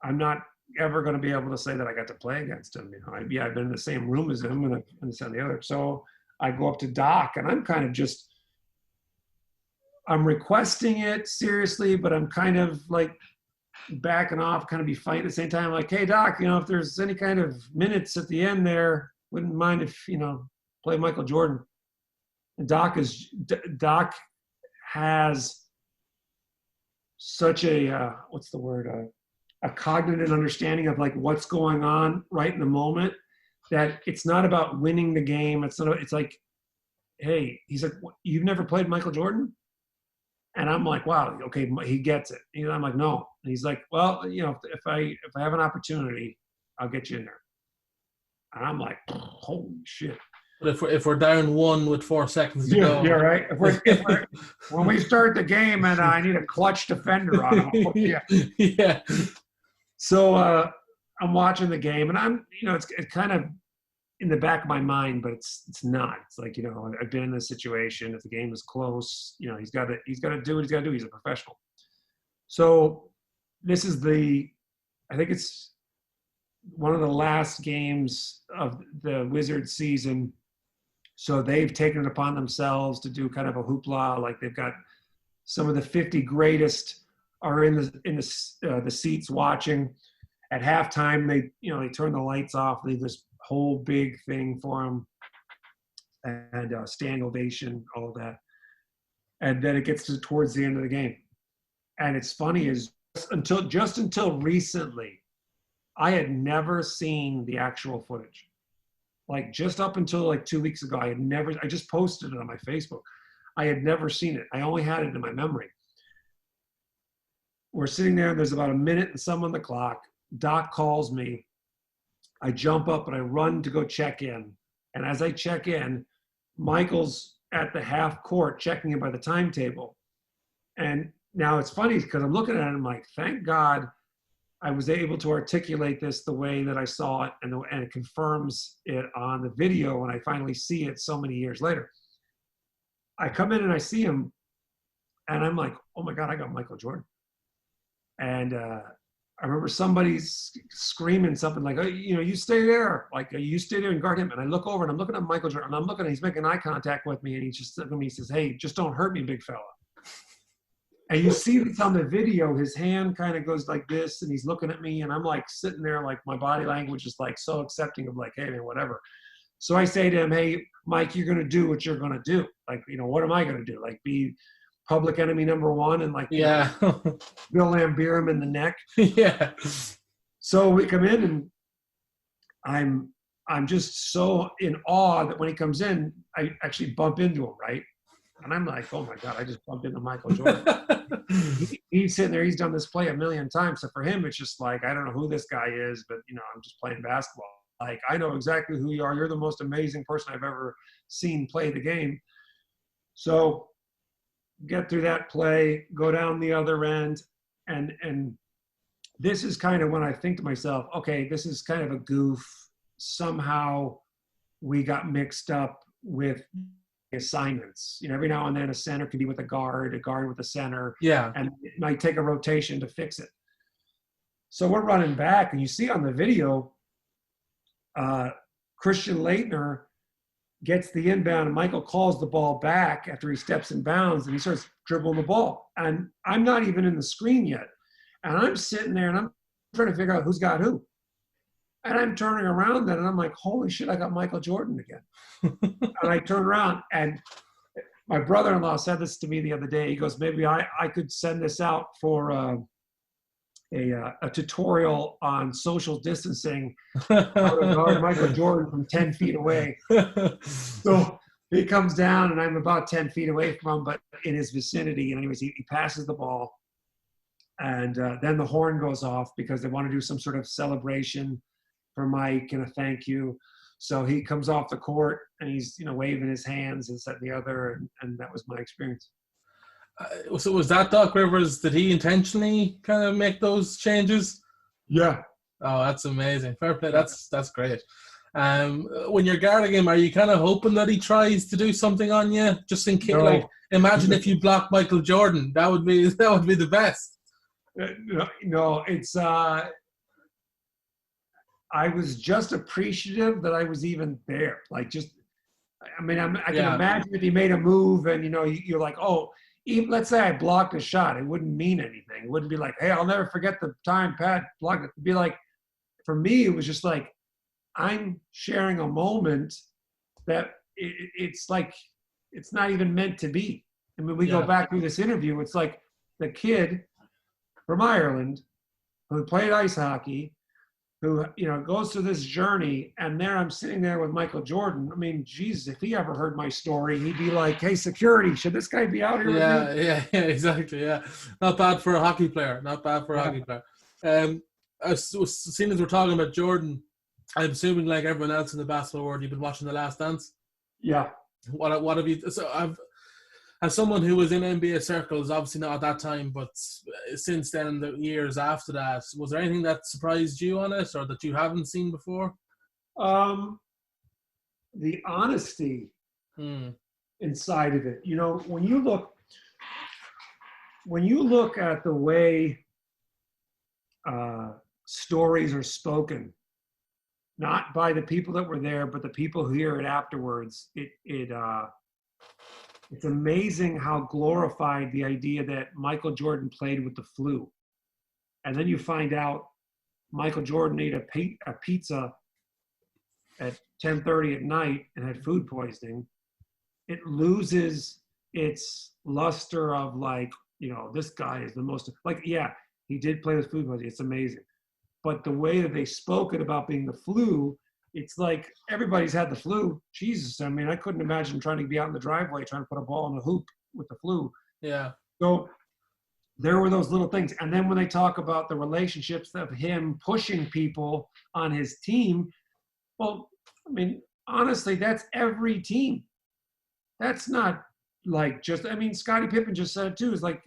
I'm not ever going to be able to say that I got to play against him. I've been in the same room as him and this and the other. So I go up to Doc, and I'm kind of I'm requesting it seriously, but I'm kind of like backing off, kind of be fighting at the same time. Like, hey, Doc, if there's any kind of minutes at the end there, wouldn't mind if, play Michael Jordan. And Doc has such a, what's the word? A cognitive understanding of like what's going on right in the moment, that it's not about winning the game. It's like, hey, he's like, you've never played Michael Jordan? And I'm like, wow, okay, he gets it. I'm like, no. And he's like, well, if I have an opportunity, I'll get you in there. And I'm like, holy shit. But if we're down 1 with 4 seconds to go. Yeah, right. When we start the game and I need a clutch defender on him. Yeah. So I'm watching the game, and I'm, it's kind of in the back of my mind, but it's not. It's like, I've been in this situation. If the game is close, he's got to do what he's got to do. He's a professional. So this is I think it's one of the last games of the Wizards season. So they've taken it upon themselves to do kind of a hoopla. Like, they've got some of the 50 greatest are in the seats watching. At halftime, they turn the lights off, leave this whole big thing for him, and standing ovation, all of that. And then it gets towards the end of the game. And it's funny is just until recently, I had never seen the actual footage. Like just up until like 2 weeks ago, I just posted it on my Facebook. I had never seen it. I only had it in my memory. We're sitting there, there's about a minute and some on the clock. Doc calls me. I jump up and I run to go check in. And as I check in, Michael's at the half court checking in by the timetable. And now it's funny because I'm looking at it and I'm like, thank God I was able to articulate this the way that I saw it, and it confirms it on the video when I finally see it so many years later. I come in and I see him, and I'm like, oh my God, I got Michael Jordan. And I remember somebody screaming something like, oh, you stay there. Like, you stay there and guard him. And I look over and I'm looking at Michael Jordan, and I'm looking, and he's making eye contact with me, and he's just looking at me, he says, hey, just don't hurt me, big fella. And you see this on the video, his hand kind of goes like this, and he's looking at me, and I'm like sitting there, like my body language is like so accepting of like, hey man, whatever. So I say to him, hey, Mike, you're going to do what you're going to do. Like, what am I going to do? Like be public enemy number one and like, yeah, Bill Lambier him in the neck. yeah. So we come in, and I'm just so in awe that when he comes in, I actually bump into him, right? And I'm like, oh my God, I just bumped into Michael Jordan. He's sitting there, he's done this play a million times. So for him, it's just like, I don't know who this guy is, but I'm just playing basketball. Like, I know exactly who you are. You're the most amazing person I've ever seen play the game. So get through that play, go down the other end. And this is kind of when I think to myself, okay, this is kind of a goof. Somehow we got mixed up with assignments. Every now and then a center could be with a guard with a center. Yeah. And it might take a rotation to fix it. So we're running back, and you see on the video, Christian Laettner gets the inbound, and Michael calls the ball back after he steps in bounds, and he starts dribbling the ball. And I'm not even in the screen yet. And I'm sitting there, and I'm trying to figure out who's got who. And I'm turning around then, and I'm like, holy shit, I got Michael Jordan again. And I turn around, and my brother-in-law said this to me the other day. He goes, maybe I could send this out for a tutorial on social distancing, how to guard Michael Jordan from 10 feet away. So he comes down, and I'm about 10 feet away from him, but in his vicinity. And anyways, he passes the ball. And then the horn goes off because they want to do some sort of celebration for Mike and a thank you. So he comes off the court, and he's waving his hands and that and the other, and that was my experience. So was that Doc Rivers? Did he intentionally kind of make those changes? Yeah. Oh, that's amazing. Fair play. That's great. When you're guarding him, are you kind of hoping that he tries to do something on you, just in case? No. Like, imagine if you block Michael Jordan, that would be the best. No, it's. I was just appreciative that I was even there. Like, just, I mean, I can imagine if he made a move and, you're like, oh, even, let's say I blocked a shot, it wouldn't mean anything. It wouldn't be like, hey, I'll never forget the time Pat blocked it. It'd be like, for me, it was just like, I'm sharing a moment that it's like, it's not even meant to be. I mean, we go back through this interview, it's like the kid from Ireland who played ice hockey, who goes through this journey, and there I'm sitting there with Michael Jordan. I mean, Jesus, if he ever heard my story, he'd be like, "Hey, security, should this guy be out here?" Yeah, exactly. Yeah, not bad for a hockey player. Not bad for a hockey player. Seeing as we're talking about Jordan, I'm assuming like everyone else in the basketball world, you've been watching The Last Dance. Yeah. What have you? So as someone who was in NBA circles, obviously not at that time, but since then, in the years after that, was there anything that surprised you on it, or that you haven't seen before? The honesty inside of it. When you look at the way stories are spoken, not by the people that were there, but the people who hear it afterwards, it's amazing how glorified the idea that Michael Jordan played with the flu. And then you find out Michael Jordan ate a pizza at 10:30 at night and had food poisoning. It loses its luster of like, this guy is the most, like, yeah, he did play with food poisoning. It's amazing. But the way that they spoke it about being the flu, it's like everybody's had the flu. Jesus, I mean, I couldn't imagine trying to be out in the driveway trying to put a ball in a hoop with the flu. Yeah. So there were those little things. And then when they talk about the relationships of him pushing people on his team, well, I mean, honestly, that's every team. That's not like just, I mean, Scottie Pippen just said it too, is like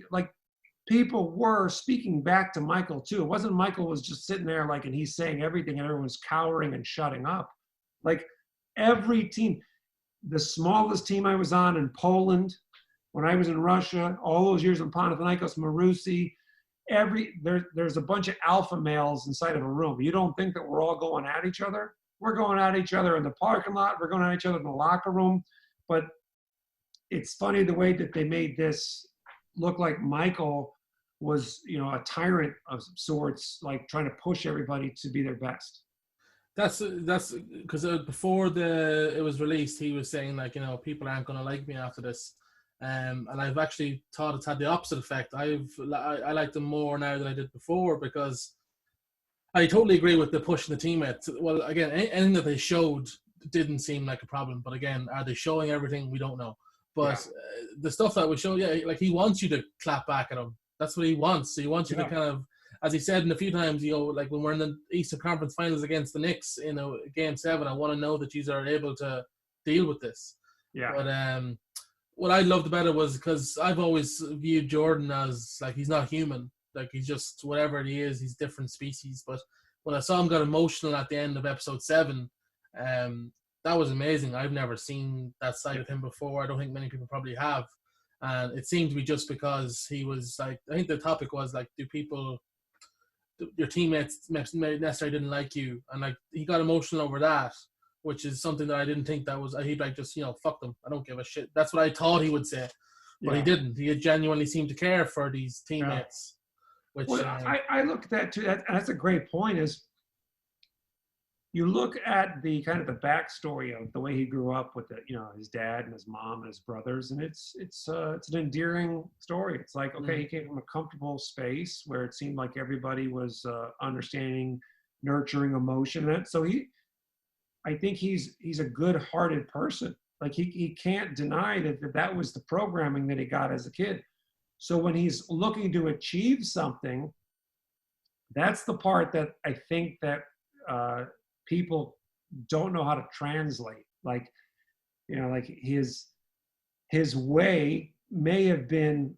people were speaking back to Michael too. It wasn't Michael was just sitting there like, and he's saying everything and everyone's cowering and shutting up. Like every team, the smallest team I was on in Poland, when I was in Russia, all those years in Panathinaikos, Marousi, there's a bunch of alpha males inside of a room. You don't think that we're all going at each other? We're going at each other in the parking lot. We're going at each other in the locker room. But it's funny the way that they made this look like Michael was, a tyrant of sorts, like trying to push everybody to be their best. That's because before it was released, he was saying like, people aren't going to like me after this. And I've actually thought it's had the opposite effect. I like them more now than I did before, because I totally agree with the pushing the teammates. Well, again, anything that they showed didn't seem like a problem. But again, are they showing everything? We don't know. But the stuff that was shown, like he wants you to clap back at him. That's what he wants. So he wants you to kind of, as he said in a few times, like when we're in the Eastern Conference Finals against the Knicks in Game 7, I want to know that you are able to deal with this. Yeah. But what I loved about it was because I've always viewed Jordan as like he's not human. Like he's just whatever he is, he's different species. But when I saw him got emotional at the end of episode 7, that was amazing. I've never seen that side of him before. I don't think many people probably have. And it seemed to be just because he was like, I think the topic was like, your teammates necessarily didn't like you? And like, he got emotional over that, which is something that I didn't think that was, he'd like just, fuck them. I don't give a shit. That's what I thought he would say. But he didn't. He genuinely seemed to care for these teammates. Which I look at that too. That's a great point, is you look at the kind of the backstory of the way he grew up with his dad and his mom and his brothers, and it's an endearing story. It's like, okay, he came from a comfortable space where it seemed like everybody was understanding, nurturing emotion. So I think he's a good-hearted person. Like he can't deny that was the programming that he got as a kid. So when he's looking to achieve something, that's the part that I think that people don't know how to translate. Like, like his way may have been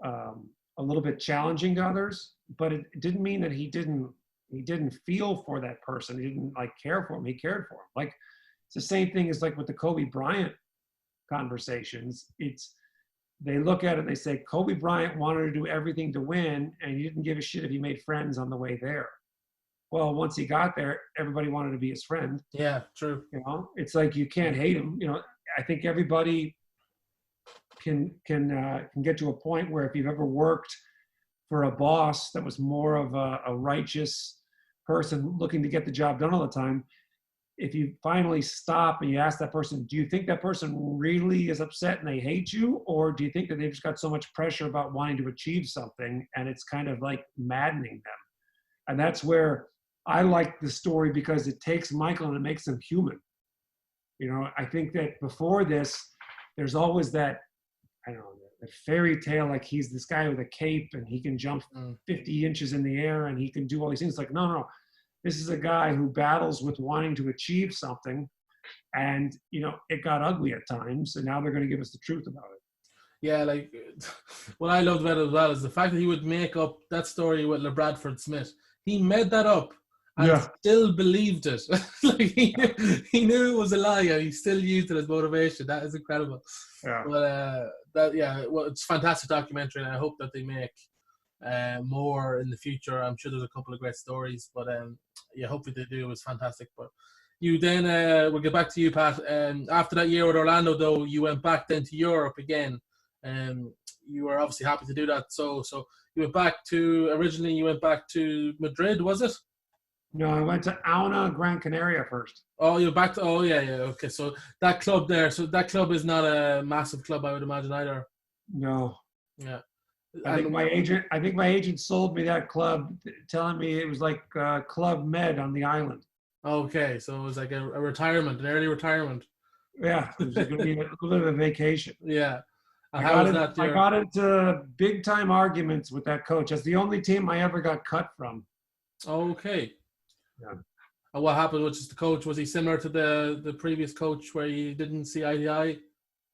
a little bit challenging to others, but it didn't mean that he didn't feel for that person. He didn't like care for him. He cared for him. Like it's the same thing as like with the Kobe Bryant conversations. They look at it and they say, Kobe Bryant wanted to do everything to win, and he didn't give a shit if he made friends on the way there. Well, once he got there, everybody wanted to be his friend. Yeah, true. It's like you can't hate him. I think everybody can get to a point where if you've ever worked for a boss that was more of a righteous person looking to get the job done all the time, if you finally stop and you ask that person, do you think that person really is upset and they hate you? Or do you think that they've just got so much pressure about wanting to achieve something and it's kind of like maddening them? And that's where I like the story, because it takes Michael and it makes him human. I think that before this, there's always that, I don't know, the fairy tale, like he's this guy with a cape and he can jump 50 inches in the air and he can do all these things. Like, no. This is a guy who battles with wanting to achieve something, and it got ugly at times, and now they're going to give us the truth about it. Yeah, like what I loved about it as well is the fact that he would make up that story with LeBradford Smith. He made that up and still believed it. Like he knew it was a lie, and he still used it as motivation. That is incredible. Yeah. But it's a fantastic documentary, and I hope that they make more in the future. I'm sure there's a couple of great stories, but hopefully they do. It was fantastic. But You then, we'll get back to you, Pat. After that year with Orlando, though, you went back then to Europe again. You were obviously happy to do that. So you went back to, originally you went back to Madrid, was it? No, I went to Auna, Gran Canaria first. Oh, you're back to, oh, yeah. Okay, so that club there, so that club is not a massive club, I would imagine, either. No. Yeah. I think my agent sold me that club, telling me it was like Club Med on the island. Okay, so it was like a retirement, an early retirement. Yeah, it was going to be a little bit of a vacation. Yeah. And I got into big time arguments with that coach. That's the only team I ever got cut from. Okay. Yeah. And what happened? Which is the coach? Was he similar to the previous coach where you didn't see eye to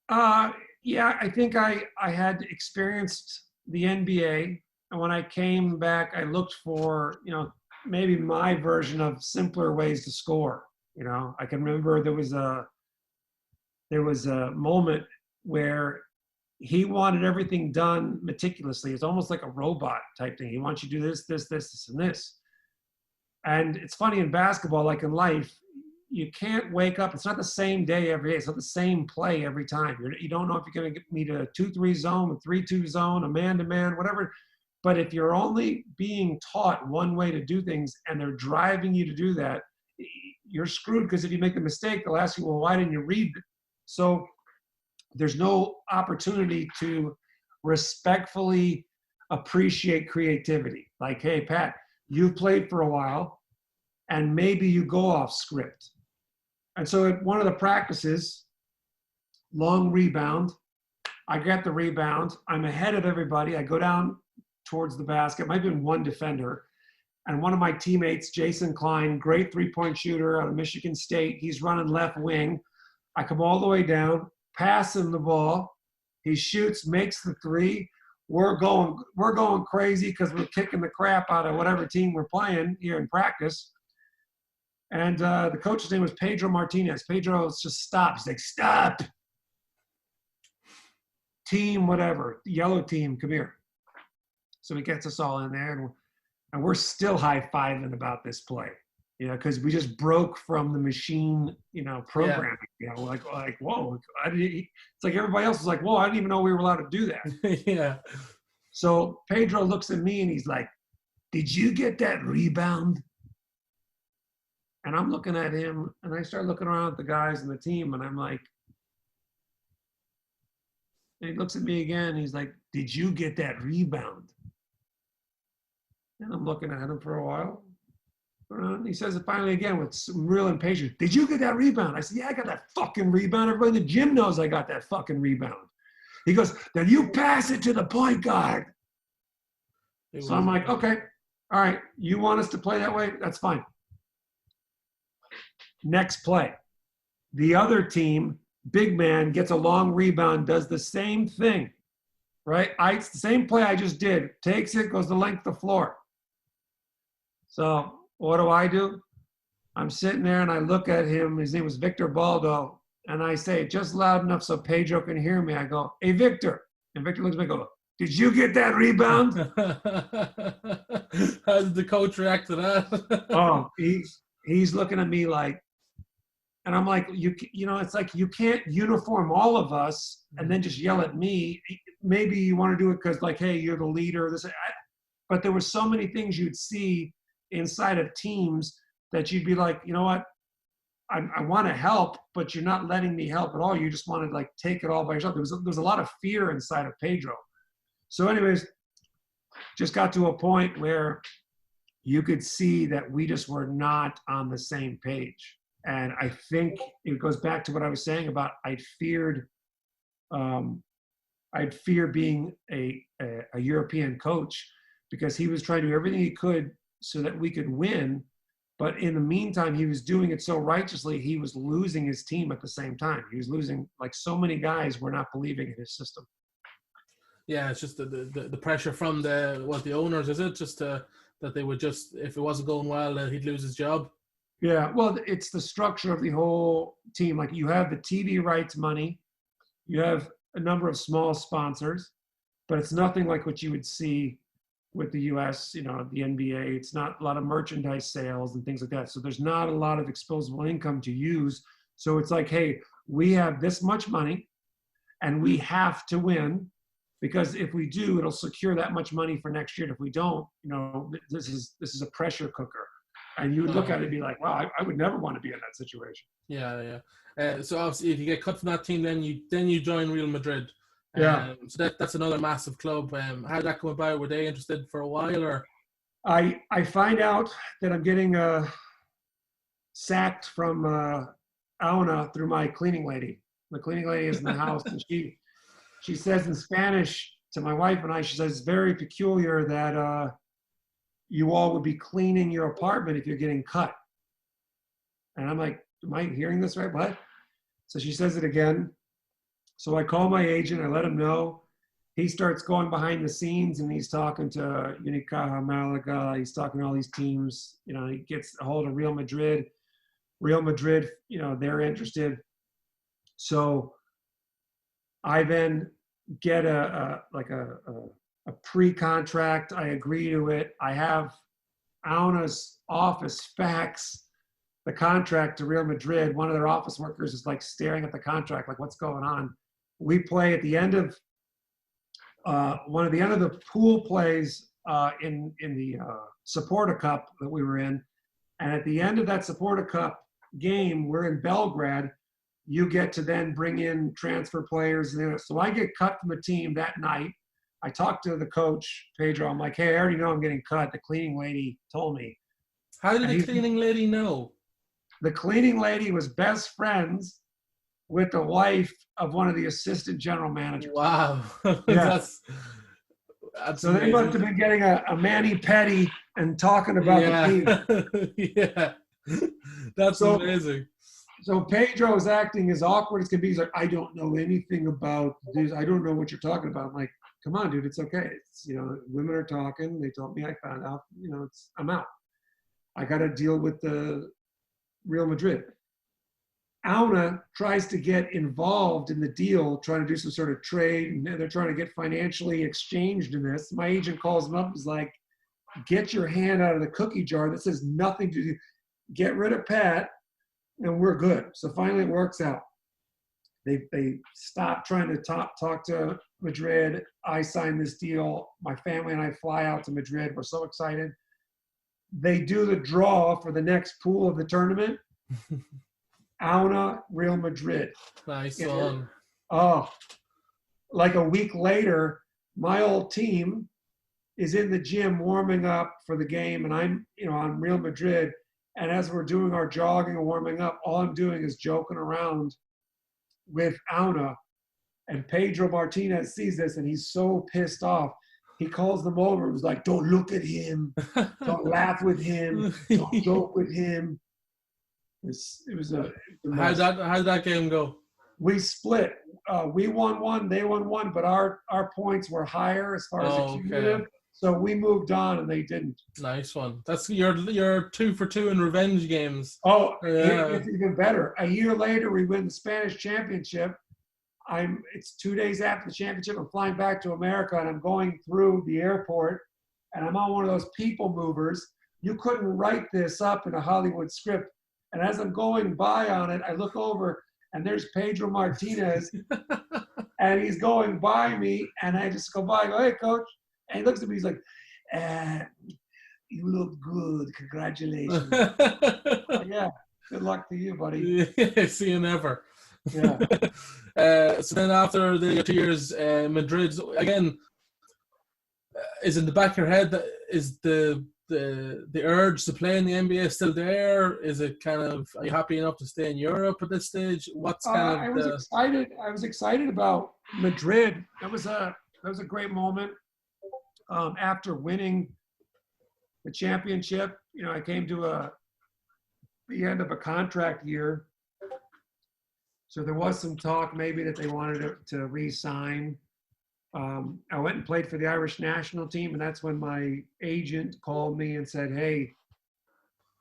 eye? Yeah, I think I had experienced the NBA, and when I came back, I looked for, maybe my version of simpler ways to score. I can remember there was a moment where he wanted everything done meticulously. It's almost like a robot type thing. He wants you to do this, and this. And it's funny in basketball, like in life, you can't wake up. It's not the same day every day. It's not the same play every time. You don't know if you're going to meet a 2-3 zone, a 3-2 zone, a man-to-man, whatever. But if you're only being taught one way to do things and they're driving you to do that, you're screwed, because if you make a mistake, they'll ask you, well, why didn't you read it? So there's no opportunity to respectfully appreciate creativity. Like, hey, Pat, you've played for a while, and maybe you go off script. And so at one of the practices, long rebound, I get the rebound. I'm ahead of everybody. I go down towards the basket. Might have been one defender. And one of my teammates, Jason Klein, great three-point shooter out of Michigan State, he's running left wing. I come all the way down, pass him the ball. He shoots, makes the three. We're going crazy because we're kicking the crap out of whatever team we're playing here in practice. And the coach's name was Pedro Martinez. Pedro just stops. He's like, stop. Team, whatever, yellow team, come here. So he gets us all in there, and we're still high-fiving about this play, because we just broke from the machine, programming, like whoa. It's like everybody else was like, whoa, I didn't even know we were allowed to do that. Yeah. So Pedro looks at me and he's like, did you get that rebound? And I'm looking at him, and I start looking around at the guys in the team, and I'm like, and he looks at me again, and he's like, did you get that rebound? And I'm looking at him for a while. And he says it finally again with some real impatience. Did you get that rebound? I said, yeah, I got that fucking rebound. Everybody in the gym knows I got that fucking rebound. He goes, then you pass it to the point guard. So I'm like, okay, all right, you want us to play that way? That's fine. Next play. The other team, big man, gets a long rebound, does the same thing, right? It's the same play I just did. Takes it, goes the length of the floor. So what do? I'm sitting there and I look at him. His name was Victor Baldo. And I say, just loud enough so Pedro can hear me. I go, hey, Victor. And Victor looks at me and goes, did you get that rebound? How did the coach react to that? Oh, he's looking at me like, and I'm like, it's like you can't uniform all of us and then just yell at me. Maybe you want to do it because, like, hey, you're the leader. But there were so many things you'd see inside of teams that you'd be like, you know what? I want to help, but you're not letting me help at all. You just want to like take it all by yourself. There was a lot of fear inside of Pedro. So anyways, just got to a point where you could see that we just were not on the same page. And I think it goes back to what I was saying about I'd fear being a European coach, because he was trying to do everything he could so that we could win. But in the meantime, he was doing it so righteously, he was losing his team at the same time. He was losing, like, so many guys were not believing in his system. Yeah, it's just the pressure from the owners, is it? Just that they would just, if it wasn't going well, he'd lose his job. Yeah, well, it's the structure of the whole team. Like, you have the TV rights money, you have a number of small sponsors, but it's nothing like what you would see with the US, you know, the NBA. It's not a lot of merchandise sales and things like that. So there's not a lot of disposable income to use. So it's like, hey, we have this much money and we have to win, because if we do, it'll secure that much money for next year. And if we don't, you know, this is a pressure cooker. And you would look at it and be like, wow, I would never want to be in that situation. Yeah, yeah. So obviously, if you get cut from that team, then you join Real Madrid. Yeah. So that's another massive club. How did that come about? Were they interested for a while, or? I find out that I'm getting sacked from Auna through my cleaning lady. The cleaning lady is in the house, and she says in Spanish to my wife and I, she says, it's very peculiar that you all would be cleaning your apartment if you're getting cut. And I'm like, am I hearing this right? What? So she says it again. So I call my agent, I let him know. He starts going behind the scenes and he's talking to Unicaja, Malaga. He's talking to all these teams. You know, he gets a hold of Real Madrid. Real Madrid, you know, they're interested. So I then get a pre-contract. I agree to it. I have Auna's office fax the contract to Real Madrid. One of their office workers is like staring at the contract, like, what's going on? We play at the end of one of the end of the pool plays in the Supporter Cup that we were in. And at the end of that Supporter Cup game, we're in Belgrade. You get to then bring in transfer players. So I get cut from the team that night. I talked to the coach, Pedro. I'm like, hey, I already know I'm getting cut. The cleaning lady told me. How did the cleaning lady know? The cleaning lady was best friends with the wife of one of the assistant general managers. Wow. Yeah. That's so they must have been getting a mani-pedi and talking about the team. Yeah. That's amazing. So Pedro is acting as awkward as can be. He's like, I don't know anything about this. I don't know what you're talking about. I'm like, come on, dude, it's okay. It's, you know, women are talking. They told me, I found out, you know, I'm out. I got to deal with the Real Madrid. Auna tries to get involved in the deal, trying to do some sort of trade, and they're trying to get financially exchanged in this. My agent calls him up and is like, get your hand out of the cookie jar. This has nothing to do. Get rid of Pat, and we're good. So finally it works out. They stop trying to talk to Madrid. I sign this deal. My family and I fly out to Madrid. We're so excited. They do the draw for the next pool of the tournament. Auna, Real Madrid. Nice one. Oh, like a week later, my old team is in the gym warming up for the game, and I'm, you know, on Real Madrid. And as we're doing our jogging and warming up, all I'm doing is joking around with Auna. And Pedro Martinez sees this, and he's so pissed off. He calls them over. He was like, don't look at him. Don't laugh with him. Don't joke with him. It was a. How'd that game go? We split. We won one. They won one. But our points were higher as far as the cumulative. Okay. So we moved on, and they didn't. Nice one. That's you're 2 for 2 in revenge games. Oh, yeah. It's even better. A year later, we win the Spanish championship. It's 2 days after the championship. I'm flying back to America, and I'm going through the airport, and I'm on one of those people movers. You couldn't write this up in a Hollywood script. And as I'm going by on it, I look over, and there's Pedro Martinez, and he's going by me, and I just go by, I go, hey, coach. And he looks at me, he's like, you look good. Congratulations. Yeah, good luck to you, buddy. See you never. Yeah. So then after the 2 years, Madrid, again, is in the back of your head, that is the urge to play in the NBA still there? Is it kind of, are you happy enough to stay in Europe at this stage? What's kind of I was excited about Madrid. That was a great moment. After winning the championship, you know, I came to the end of a contract year. So there was some talk maybe that they wanted to re-sign. I went and played for the Irish national team, and that's when my agent called me and said, hey,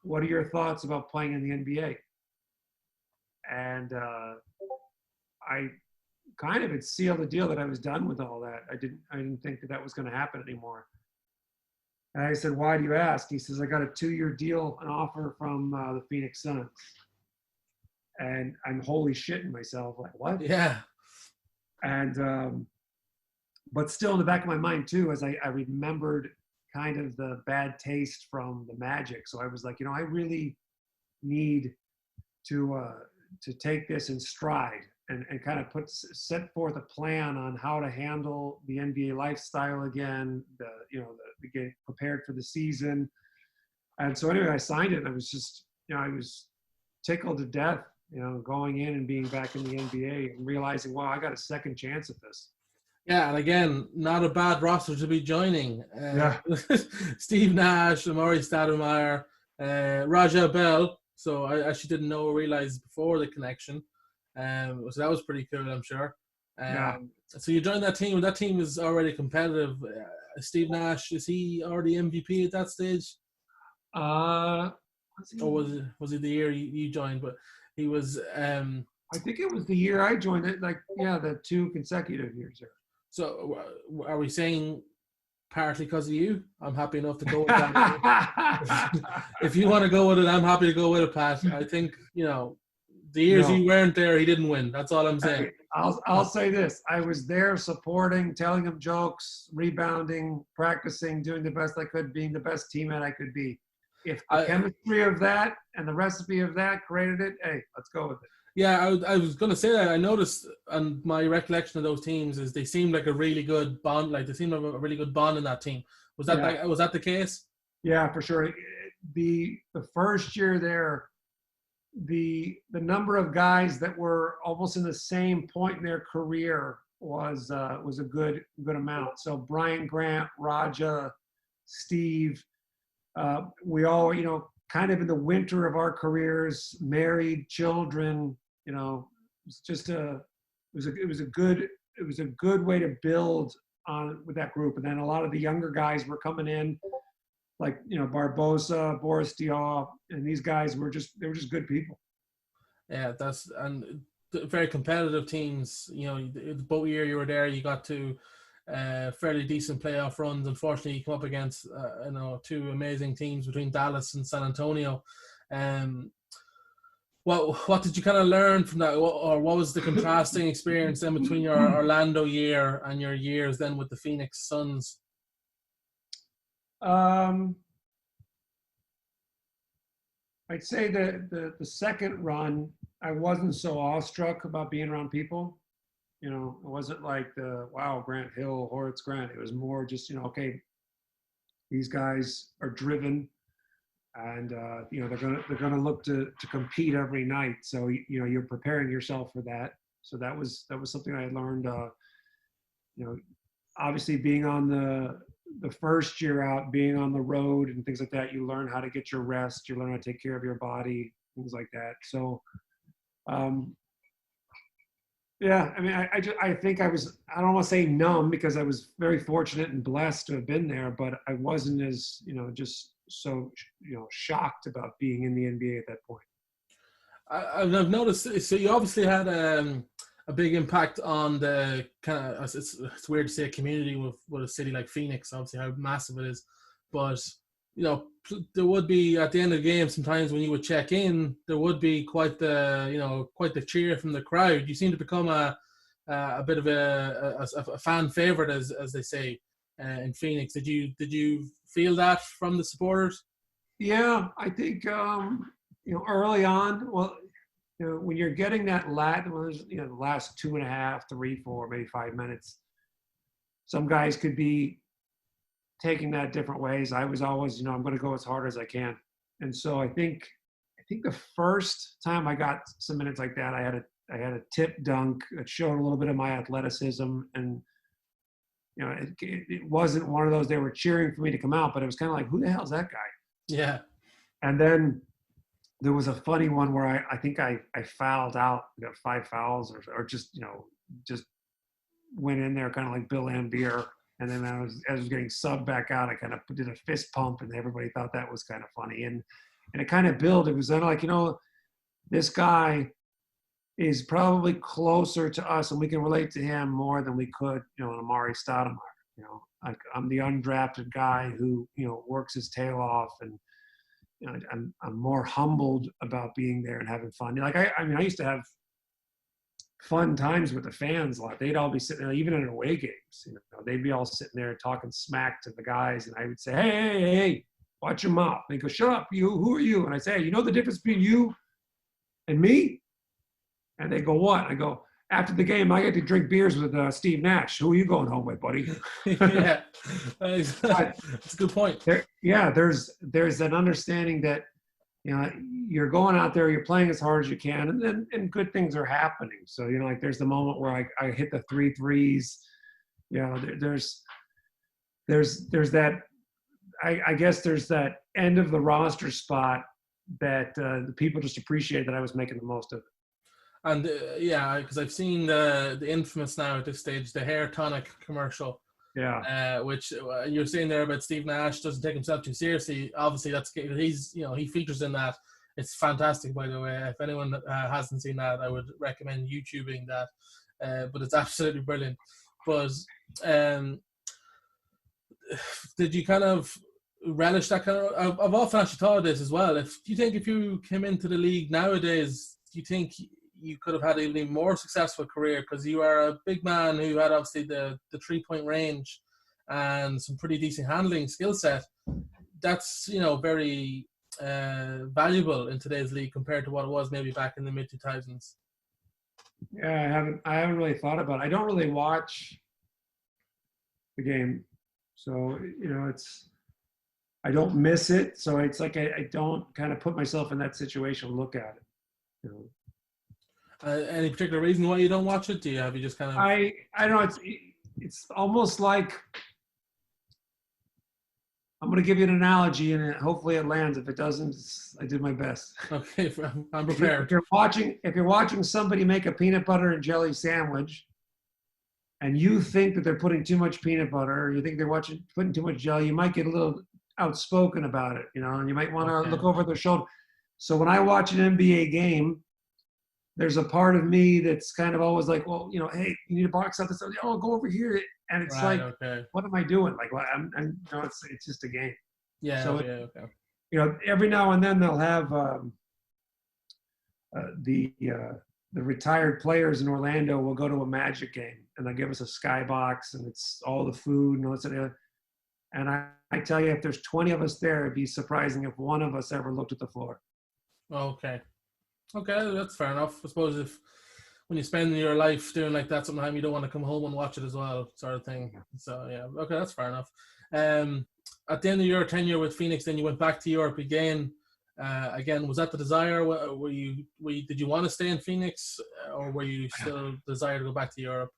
what are your thoughts about playing in the NBA? And I kind of had sealed the deal that I was done with all that. I didn't think that was going to happen anymore. And I said, why do you ask? He says, I got a 2-year deal, an offer from the Phoenix Suns. And I'm holy shitting myself, like, what? Yeah. And, but still in the back of my mind too, as I remembered kind of the bad taste from the Magic. So I was like, I really need to take this in stride and kind of set forth a plan on how to handle the NBA lifestyle again, the get prepared for the season. And so anyway, I signed it, and I was just, I was tickled to death, going in and being back in the NBA and realizing, wow, I got a second chance at this. Yeah, and again, not a bad roster to be joining. Yeah. Steve Nash, Amari Stoudemire, Raja Bell. So I actually didn't know or realize before the connection. So that was pretty cool, I'm sure. Yeah. So you joined that team. That team is already competitive. Steve Nash, is he already MVP at that stage? Or was it the year you joined? But he was. I think it was the year I joined it. The 2 consecutive years there. So are we saying partly because of you? I'm happy enough to go with that. If you want to go with it, I'm happy to go with it, Pat. I think, the years you weren't there, he didn't win. That's all I'm saying. I'll say this. I was there supporting, telling him jokes, rebounding, practicing, doing the best I could, being the best teammate I could be. If the chemistry of that and the recipe of that created it, hey, let's go with it. Yeah, I was going to say that. I noticed, and my recollection of those teams is they seemed like a really good bond. Like they seemed like a really good bond in that team. Was that the case? Yeah, for sure. The first year there, the number of guys that were almost in the same point in their career was a good amount. So Brian Grant, Raja, Steve, we all, kind of in the winter of our careers, married, children, it was a good way to build on with that group. And then a lot of the younger guys were coming in, like, Barbosa, Boris Diaw, and these guys were just good people. Yeah, and very competitive teams. Both year you were there, you got to fairly decent playoff runs. Unfortunately, you come up against 2 amazing teams between Dallas and San Antonio. What did you kind of learn from that, or what was the contrasting experience then between your Orlando year and your years then with the Phoenix Suns? I'd say that the second run, I wasn't so awestruck about being around people. It wasn't like wow, Grant Hill, Horace Grant. It was more just, okay, these guys are driven, and they're gonna look to compete every night. So you're preparing yourself for that. So that was something I learned. Obviously being on the first year out, being on the road and things like that, you learn how to get your rest. You learn how to take care of your body, things like that. So. Yeah, I mean, I think I don't want to say numb, because I was very fortunate and blessed to have been there, but I wasn't as, just so, shocked about being in the NBA at that point. I've noticed, so you obviously had a big impact on the kind of, it's weird to say a community with a city like Phoenix, obviously how massive it is, but there would be, at the end of the game, sometimes when you would check in, there would be quite the cheer from the crowd. You seem to become a bit of a fan favorite, as they say, in Phoenix. Did you feel that from the supporters? Yeah, I think early on, when you're getting that the last 2.5, 3, 4, maybe 5 minutes, some guys could be taking that different ways. I was always, I'm going to go as hard as I can. And so I think the first time I got some minutes like that, I had a tip dunk that showed a little bit of my athleticism, and it wasn't one of those they were cheering for me to come out, but it was kind of like, who the hell's that guy? Yeah. And then there was a funny one where I think I fouled out, got 5 fouls, or just went in there kind of like Bill Lambier. And then as I was getting subbed back out, I kind of did a fist pump, and everybody thought that was kind of funny. And it kind of built. It was then like, this guy is probably closer to us, and we can relate to him more than we could, an Amari Stoudemire, I'm the undrafted guy who, works his tail off, and I'm more humbled about being there and having fun. Like I used to have fun times with the fans a lot. They'd all be sitting there, even in away games. They'd be all sitting there talking smack to the guys, and I would say, hey, watch your mouth. They go, shut up, you. Who are you? And I say, hey, you know the difference between you and me? And they go, what? I go, after the game, I get to drink beers with Steve Nash. Who are you going home with, buddy? Yeah, that's a good point. There's an understanding that you're going out there, you're playing as hard as you can, and good things are happening. So like there's the moment where I hit the 3 threes. There's that. I guess there's that end of the roster spot that the people just appreciate that I was making the most of it. And because I've seen the infamous now at this stage, the hair tonic commercial. Yeah. Which you're saying there about Steve Nash doesn't take himself too seriously. Obviously, he features in that. It's fantastic, by the way. If anyone hasn't seen that, I would recommend YouTubing that. But it's absolutely brilliant. But did you kind of relish that kind of? I've often actually thought of this as well. Do you think if you came into the league nowadays, do you think you could have had an even more successful career, because you are a big man who had obviously the 3-point range and some pretty decent handling skill set? That's very valuable in today's league compared to what it was maybe back in the mid 2000s. Yeah, I haven't really thought about it. I don't really watch the game, so I don't miss it. So it's like I don't kind of put myself in that situation and look at it. Any particular reason why you don't watch it? Have you just kind of? I don't know. It's almost like, I'm going to give you an analogy, and hopefully it lands. If it doesn't, I did my best. Okay, I'm prepared. If you're watching somebody make a peanut butter and jelly sandwich, and you think that they're putting too much peanut butter, or you think they're putting too much jelly, you might get a little outspoken about it, and you might want to look over their shoulder. So when I watch an NBA game, there's a part of me that's kind of always like, well, hey, you need to box out this. Oh, go over here. And it's what am I doing? Like, well, it's just a game. Yeah. So okay. Every now and then they'll have the retired players in Orlando will go to a Magic game, and they'll give us a skybox, and it's all the food and all that. And I tell you, if there's 20 of us there, it'd be surprising if one of us ever looked at the floor. Okay, that's fair enough. I suppose when you spend your life doing like that, sometimes you don't want to come home and watch it as well, sort of thing. So yeah, okay, that's fair enough. At the end of your tenure with Phoenix, then you went back to Europe again. Was that the desire? Did you want to stay in Phoenix, or were you still desire to go back to Europe?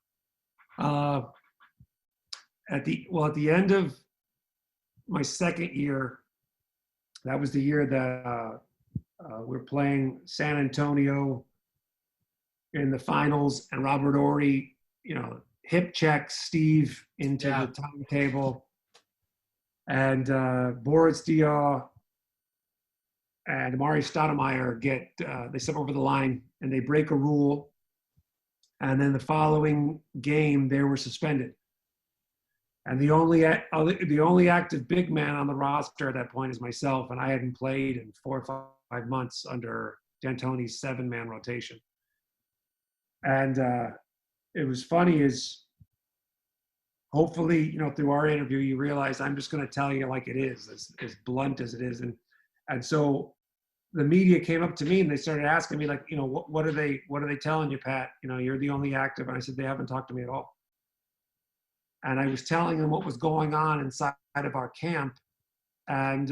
At the end of my second year, that was the year that we're playing San Antonio in the finals, and Robert Ory, hip checks Steve into the timetable, and Boris Diaw and Amari Stoudemire they step over the line and they break a rule, and then the following game they were suspended. And the only active big man on the roster at that point is myself, and I hadn't played in 4 or 5 months under D'Antoni's 7-man rotation. And it was funny is, hopefully, through our interview, you realize I'm just going to tell you like it is, as blunt as it is. And so the media came up to me and they started asking me, like, what are they telling you, Pat? You're the only active. And I said, they haven't talked to me at all. And I was telling them what was going on inside of our camp. And,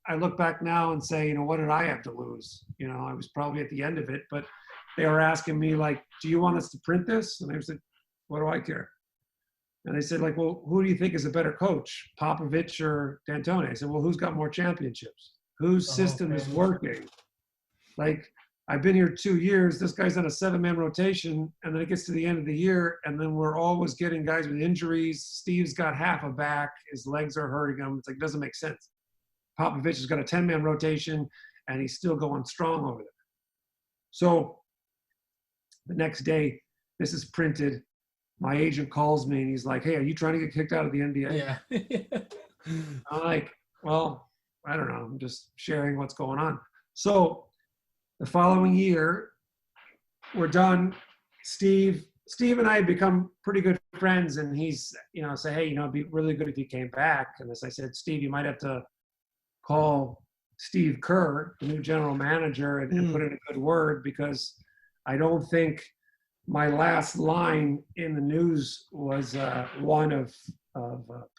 I look back now and say, what did I have to lose? I was probably at the end of it, but they were asking me, like, do you want us to print this? And I said, what do I care? And they said, like, well, who do you think is a better coach, Popovich or D'Antoni? I said, well, who's got more championships? Whose system is working? Like, I've been here 2 years. This guy's on a 7-man rotation, and then it gets to the end of the year, and then we're always getting guys with injuries. Steve's got half a back. His legs are hurting him. It's like, it doesn't make sense. Popovich has got a 10-man rotation, and he's still going strong over there. So the next day, this is printed, my agent calls me and he's like, "Hey, are you trying to get kicked out of the NBA?" Yeah. I'm like, "Well, I don't know. I'm just sharing what's going on." So the following year, we're done. Steve and I had become pretty good friends, and he's, say, "Hey, it'd be really good if you came back." And as I said, "Steve, you might have to call Steve Kerr, the new general manager, and put in a good word, because I don't think my last line in the news was one of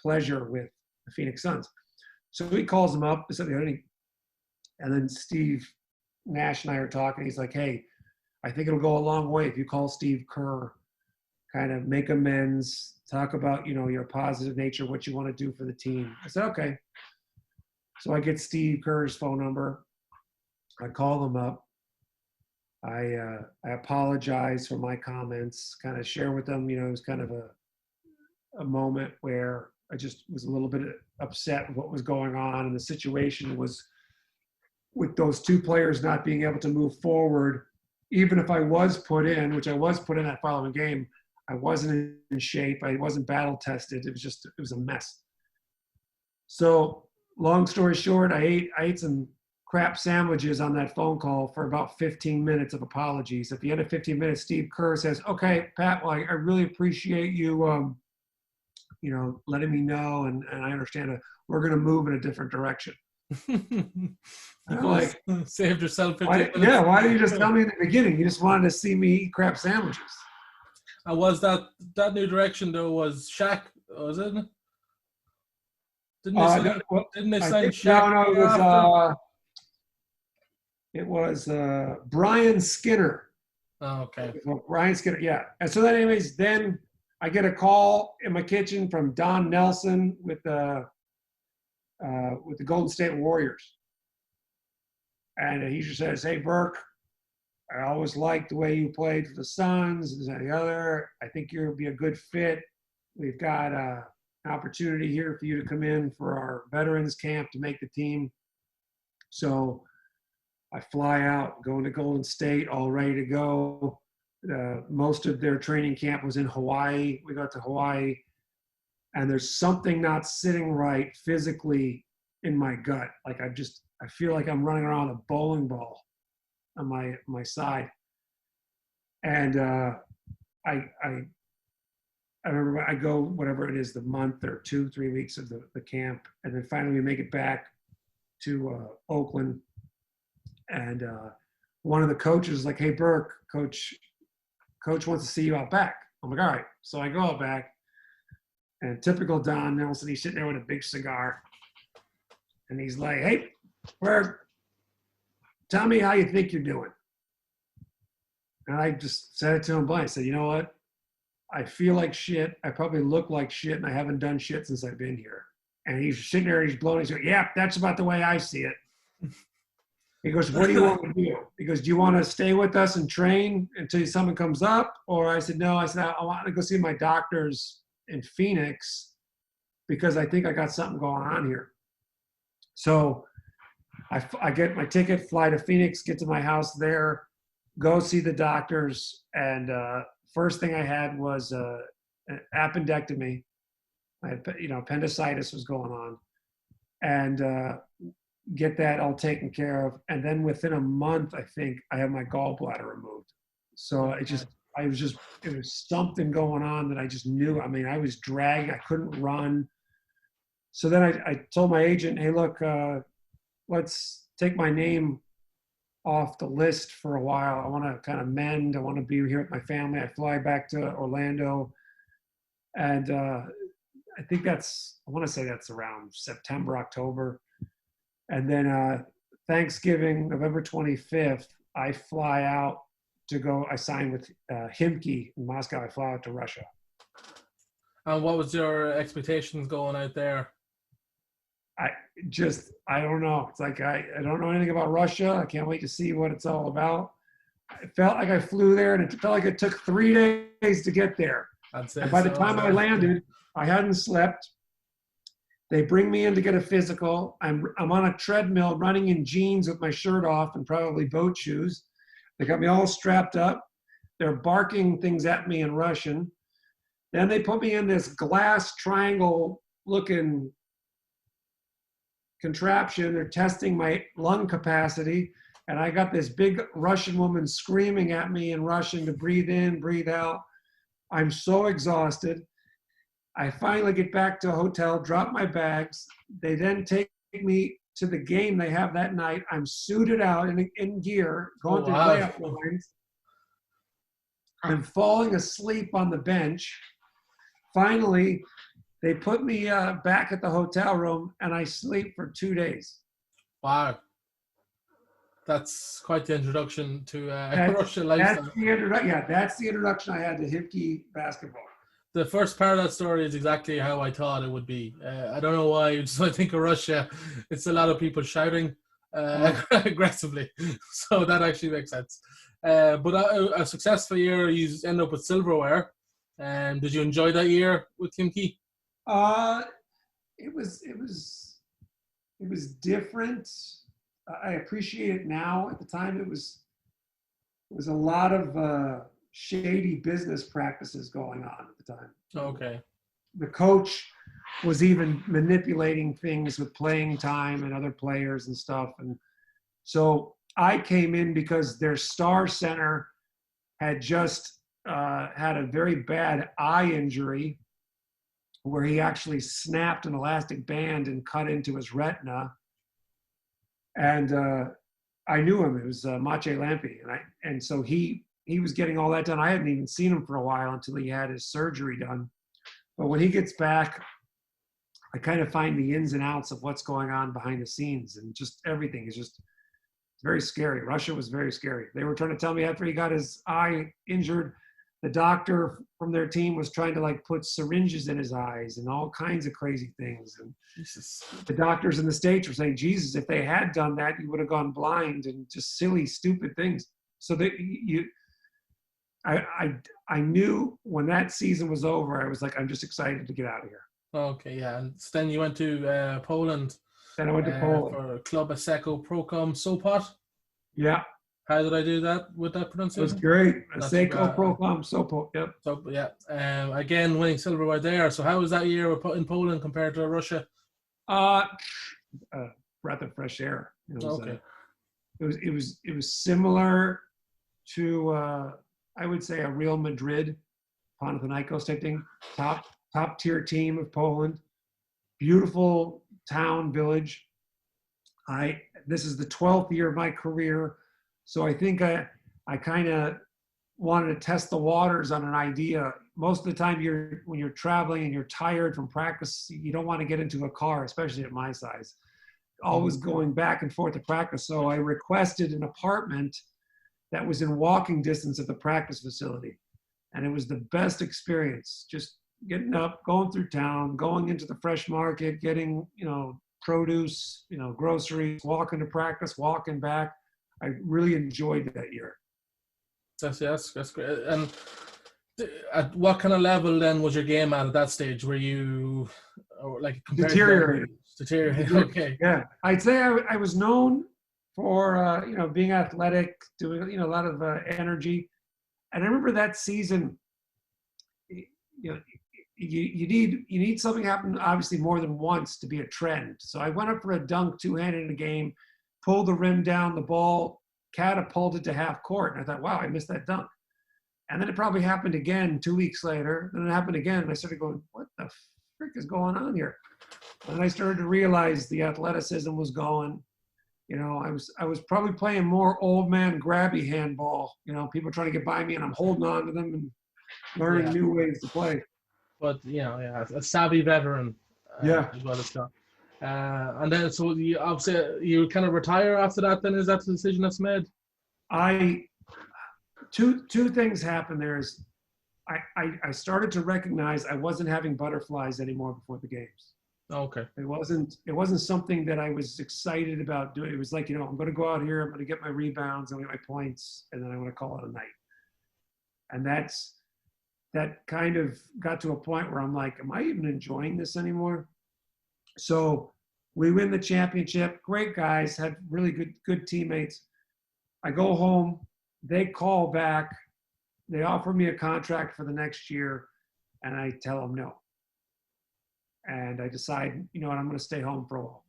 pleasure with the Phoenix Suns." So he calls him up, and then Steve Nash and I are talking. He's like, "Hey, I think it'll go a long way if you call Steve Kerr, kind of make amends, talk about, your positive nature, what you want to do for the team." I said, "Okay." So I get Steve Kerr's phone number. I call him up. I apologize for my comments, kind of share with them, it was kind of a moment where I just was a little bit upset with what was going on. And the situation was, with those two players not being able to move forward, even if I was put in, which I was put in that following game, I wasn't in shape. I wasn't battle tested. It was a mess. So long story short, I ate some crap sandwiches on that phone call for about 15 minutes of apologies. At the end of 15 minutes, Steve Kerr says, "Okay, Pat, well, I really appreciate you, letting me know, and I understand that we're going to move in a different direction." You like saved yourself 15 minutes. Yeah, why didn't you just tell me in the beginning? You just wanted to see me eat crap sandwiches. And was that new direction though? Was Shaq? Was it? Didn't they sign Shaq? No, it was Brian Skinner. Oh, okay. Brian Skinner, yeah. And so then, anyways, then I get a call in my kitchen from Don Nelson with the Golden State Warriors. And he just says, "Hey, Burke, I always liked the way you played for the Suns, this and the other. I think you'll be a good fit. We've got an opportunity here for you to come in for our veterans camp to make the team." So I fly out, going to Golden State, all ready to go. Most of their training camp was in Hawaii. We got to Hawaii, and there's something not sitting right physically in my gut. Like I feel like I'm running around a bowling ball on my side. And I remember I go, whatever it is, the month or 2-3 weeks of the camp, and then finally we make it back to Oakland. And one of the coaches is like, "Hey, Burke, coach wants to see you out back." I'm like, "All right." So I go out back, and typical Don Nelson, he's sitting there with a big cigar, and he's like, "Hey, Burke, tell me how you think you're doing." And I just said it to him blank. I said, "You know what? I feel like shit. I probably look like shit, and I haven't done shit since I've been here." And he's sitting there, he's blowing. He's like, "Yeah, that's about the way I see it." He goes, "What do you want to do?" He goes, "Do you want to stay with us and train until something comes up?" Or I said, "No." I said, "I want to go see my doctors in Phoenix because I think I got something going on here." So I get my ticket, fly to Phoenix, get to my house there, go see the doctors, and first thing I had was an appendectomy. I had, appendicitis was going on, and get that all taken care of. And then within a month, I think I had my gallbladder removed. So it was something going on that I just knew. I mean, I was dragging, I couldn't run. So then I told my agent, "Hey, look, let's take my name off the list for a while. I want to kind of mend. I want to be here with my family." I fly back to Orlando. And I think I want to say that's around September, October. And then Thanksgiving, November 25th, I fly out to go. I sign with Himki in Moscow. I fly out to Russia. And what was your expectations going out there? I don't know. It's like I don't know anything about Russia. I can't wait to see what it's all about. It felt like I flew there, and it felt like it took 3 days to get there. And by the time I landed, I hadn't slept. They bring me in to get a physical. I'm on a treadmill running in jeans with my shirt off and probably boat shoes. They got me all strapped up. They're barking things at me in Russian. Then they put me in this glass triangle looking contraption. They're testing my lung capacity. And I got this big Russian woman screaming at me in Russian to breathe in, breathe out. I'm so exhausted. I finally get back to a hotel, drop my bags. They then take me to the game they have that night. I'm suited out in gear, going through layup lines. I'm falling asleep on the bench. Finally, they put me back at the hotel room, and I sleep for 2 days. Wow. That's quite the introduction to Russian lifestyle. That's the introduction I had to Hipkey basketball. The first part of that story is exactly how I thought it would be. I don't know why. Just I think of Russia, it's a lot of people shouting aggressively, so that actually makes sense. But a successful year, you end up with silverware. Did you enjoy that year with Hipkey? It was different. I appreciate it now. At the time, it was a lot of shady business practices going on at the time. Okay. The coach was even manipulating things with playing time and other players and stuff. And so I came in because their star center had just had a very bad eye injury where he actually snapped an elastic band and cut into his retina. And I knew him. It was Maciej Lampi, and so he was getting all that done. I hadn't even seen him for a while until he had his surgery done. But when he gets back, I kind of find the ins and outs of what's going on behind the scenes, and just everything is just very scary. Russia was very scary. They were trying to tell me after he got his eye injured, the doctor from their team was trying to like put syringes in his eyes and all kinds of crazy things. And Jesus. The doctors in the States were saying, Jesus, if they had done that, you would have gone blind, and just silly, stupid things. So that I knew when that season was over, I was like, I'm just excited to get out of here. Okay, yeah. And then you went to Poland. Then I went to Poland. For Club Asseco Procom Sopot. Yeah. How did I do that with that It pronunciation? was great. Not Asseco too bad. Procom Sopot. Yep. So, yeah. Again, winning silverware there. So how was that year in Poland compared to Russia? Breath of fresh air. It was, Okay. It was similar to I would say a Real Madrid, Panathinaikos type thing. Top tier team of Poland. Beautiful town, village. This is the 12th year of my career, so I think I kind of wanted to test the waters on an idea. Most of the time, when you're traveling and you're tired from practice, you don't want to get into a car, especially at my size. Always going back and forth to practice. So I requested an apartment that was in walking distance of the practice facility, and it was the best experience. Just getting up, going through town, going into the fresh market, getting produce, groceries, walking to practice, walking back. I really enjoyed that year. That's great. And at what kind of level then was your game at that stage? Were you like Deteriorating? Okay. Yeah, I'd say I was known for being athletic, doing a lot of energy, and I remember that season. You need something to happen obviously more than once to be a trend. So I went up for a dunk two-handed in a game, pulled the rim down, the ball catapulted to half court, and I thought, wow, I missed that dunk. And then it probably happened again 2 weeks later. Then it happened again, and I started going, what the frick is going on here? And I started to realize the athleticism was going. I was probably playing more old man grabby handball. People trying to get by me, and I'm holding on to them and learning new ways to play. But a savvy veteran. Is what it's called. And then so you obviously you kind of retire after that. Then is that the decision that's made? Two things happened there. Is I started to recognize I wasn't having butterflies anymore before the games. Okay. It wasn't something that I was excited about doing. It was like, I'm going to go out here, I'm going to get my rebounds, I'm going to get my points, and then I'm going to call it a night. And that kind of got to a point where I'm like, am I even enjoying this anymore? So we win the championship. Great guys, had really good teammates. I go home. They call back. They offer me a contract for the next year. and I tell them no. And I decide, you know what, I'm going to stay home for a while.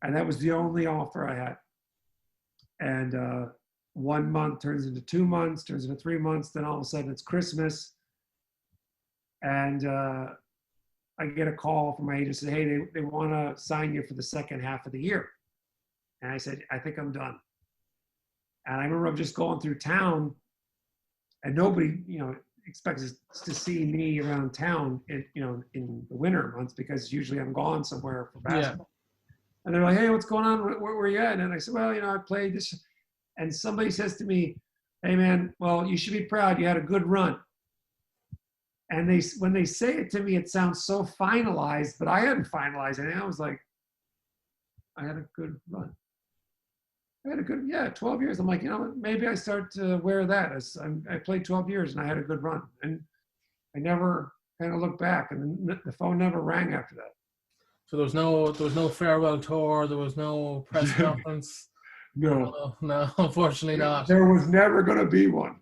And that was the only offer I had. And 1 month turns into 2 months, turns into 3 months. Then all of a sudden it's Christmas. And I get a call from my agent, say, hey, they want to sign you for the second half of the year. And I said, I think I'm done. And I remember just going through town, and nobody, you know, expects to see me around town in, you know, in the winter months, because usually I'm gone somewhere for basketball. And they're like, hey, what's going on? Where are you at? And I said, well, you know, I played this. And somebody says to me, hey, man, well, you should be proud. You had a good run. And when they say it to me, it sounds so finalized, but I hadn't finalized it. And I was like, I had a good run. I had a good, 12 years. I'm like, you know, maybe I start to wear that. I played 12 years and I had a good run. And I never kind of looked back, and the phone never rang after that. So there was no farewell tour. There was no press conference. No, Unfortunately not. There was never going to be one.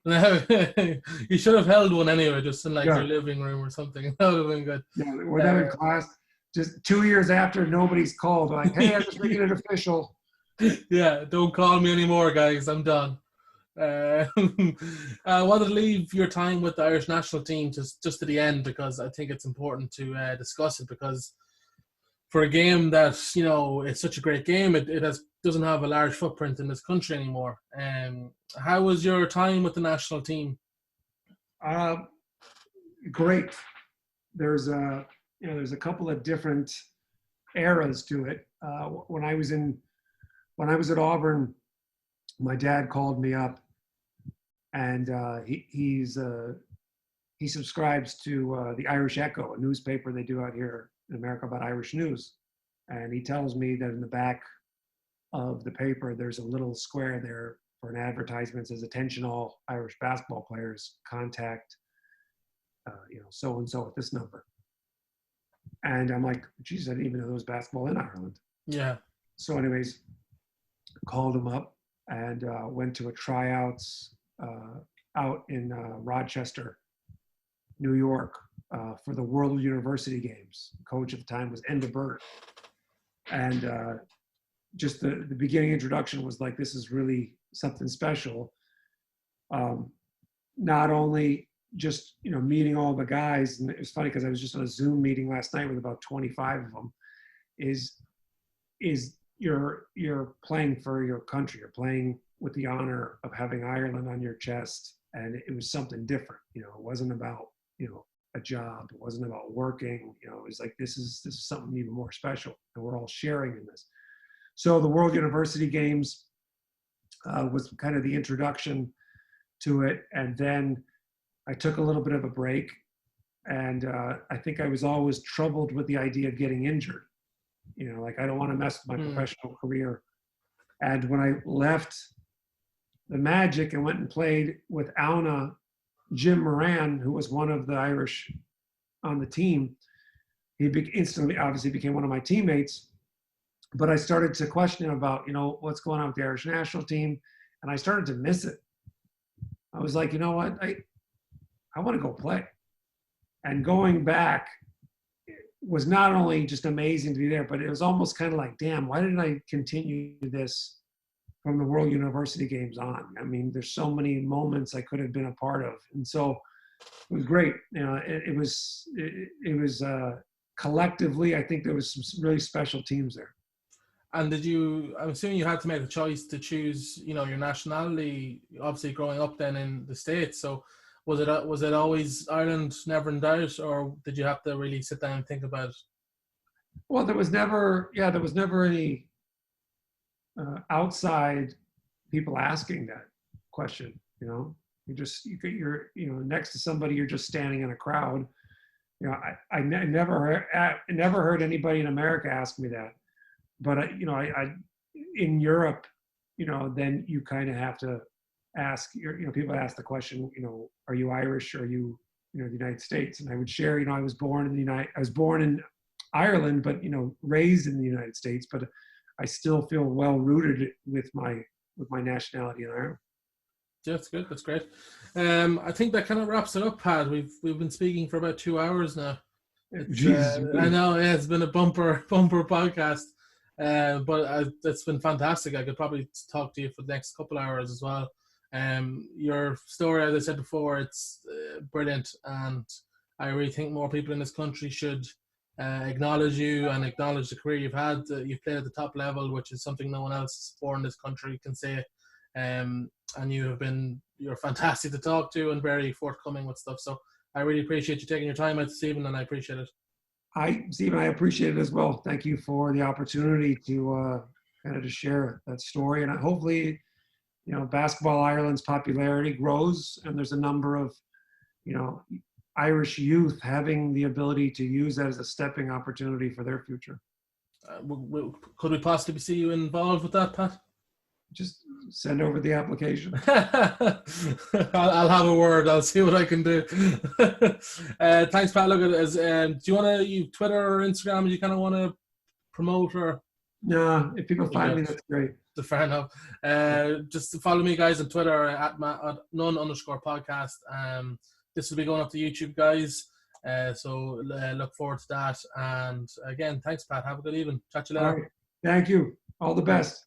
You should have held one anyway, just in like your living room or something. That would have been good. Yeah, we're not in class. Just 2 years after, nobody's called. Like, hey, I'm just making it official. Yeah, don't call me anymore, guys. I'm done. I wanted to leave your time with the Irish national team just to the end, because I think it's important to discuss it, because for a game that, you know, it's such a great game, it doesn't have a large footprint in this country anymore. How was your time with the national team? Great. There's a couple of different eras to it. When I was at Auburn, my dad called me up, and he subscribes to the Irish Echo, a newspaper they do out here in America about Irish news. And he tells me that in the back of the paper, there's a little square there for an advertisement that says, attention all Irish basketball players, contact, so-and-so at this number. And I'm like, geez, I didn't even know there was basketball in Ireland. Yeah. So anyways, called him up and went to a tryouts out in Rochester, New York, for the World University Games. Coach at the time was Burke. And just the beginning introduction was like, this is really something special. Not only just, you know, meeting all the guys, and it was funny because I was just on a Zoom meeting last night with about 25 of them, is you're playing for your country. You're playing with the honor of having Ireland on your chest. And it was something different. You know, it wasn't about, you know, a job. It wasn't about working. You know, it was like, this is something even more special, and we're all sharing in this. So the World University Games was kind of the introduction to it. And then I took a little bit of a break, and I think I was always troubled with the idea of getting injured. You know, like, I don't want to mess with my professional career. And when I left the Magic and went and played with Auna, Jim Moran, who was one of the Irish on the team, he instantly obviously became one of my teammates. But I started to question him about, you know, what's going on with the Irish national team, and I started to miss it. I was like, you know what, I want to go play. And going back was not only just amazing to be there, but it was almost kind of like, damn, why didn't I continue this from the World University Games on? I mean, there's so many moments I could have been a part of. And so it was great. You know, it was collectively, I think there was some really special teams there. And I'm assuming you had to make a choice to choose, you know, your nationality, obviously growing up then in the States. So was it always Ireland, never in doubt, or did you have to really sit down and think about it? Well, there was never any outside people asking that question. You know, you're next to somebody, you're just standing in a crowd. You know, I never heard anybody in America ask me that. But I in Europe, you know, then you kind of have to ask. People ask the question, you know, are you Irish? Or are you, the United States? And I would share, you know, I was born in Ireland, but, you know, raised in the United States. But I still feel well rooted with my nationality in Ireland. That's good. That's great. I think that kind of wraps it up, Pat. We've been speaking for about 2 hours now. Jesus, I know, yeah, it's been a bumper podcast, but it's been fantastic. I could probably talk to you for the next couple hours as well. Your story, as I said before, it's brilliant, and I really think more people in this country should acknowledge you and acknowledge the career you've had. You've played at the top level, which is something no one else born in this country can say. And you're fantastic to talk to and very forthcoming with stuff. So I really appreciate you taking your time out this evening, and I appreciate it. Stephen, I appreciate it as well. Thank you for the opportunity to kind of to share that story. And hopefully, Basketball Ireland's popularity grows, and there's a number of, Irish youth having the ability to use that as a stepping opportunity for their future. Could we possibly see you involved with that, Pat? Just send over the application. I'll have a word. I'll see what I can do. Thanks, Pat. Look at it as. Do you want to use Twitter or Instagram? Do you kind of want to promote or? No, if people find me, that's great. Fair enough. Just follow me, guys, on Twitter at none_podcast. This will be going up to YouTube, guys. So look forward to that. And again, thanks, Pat. Have a good evening. Chat to you later. All right. Thank you. All the best.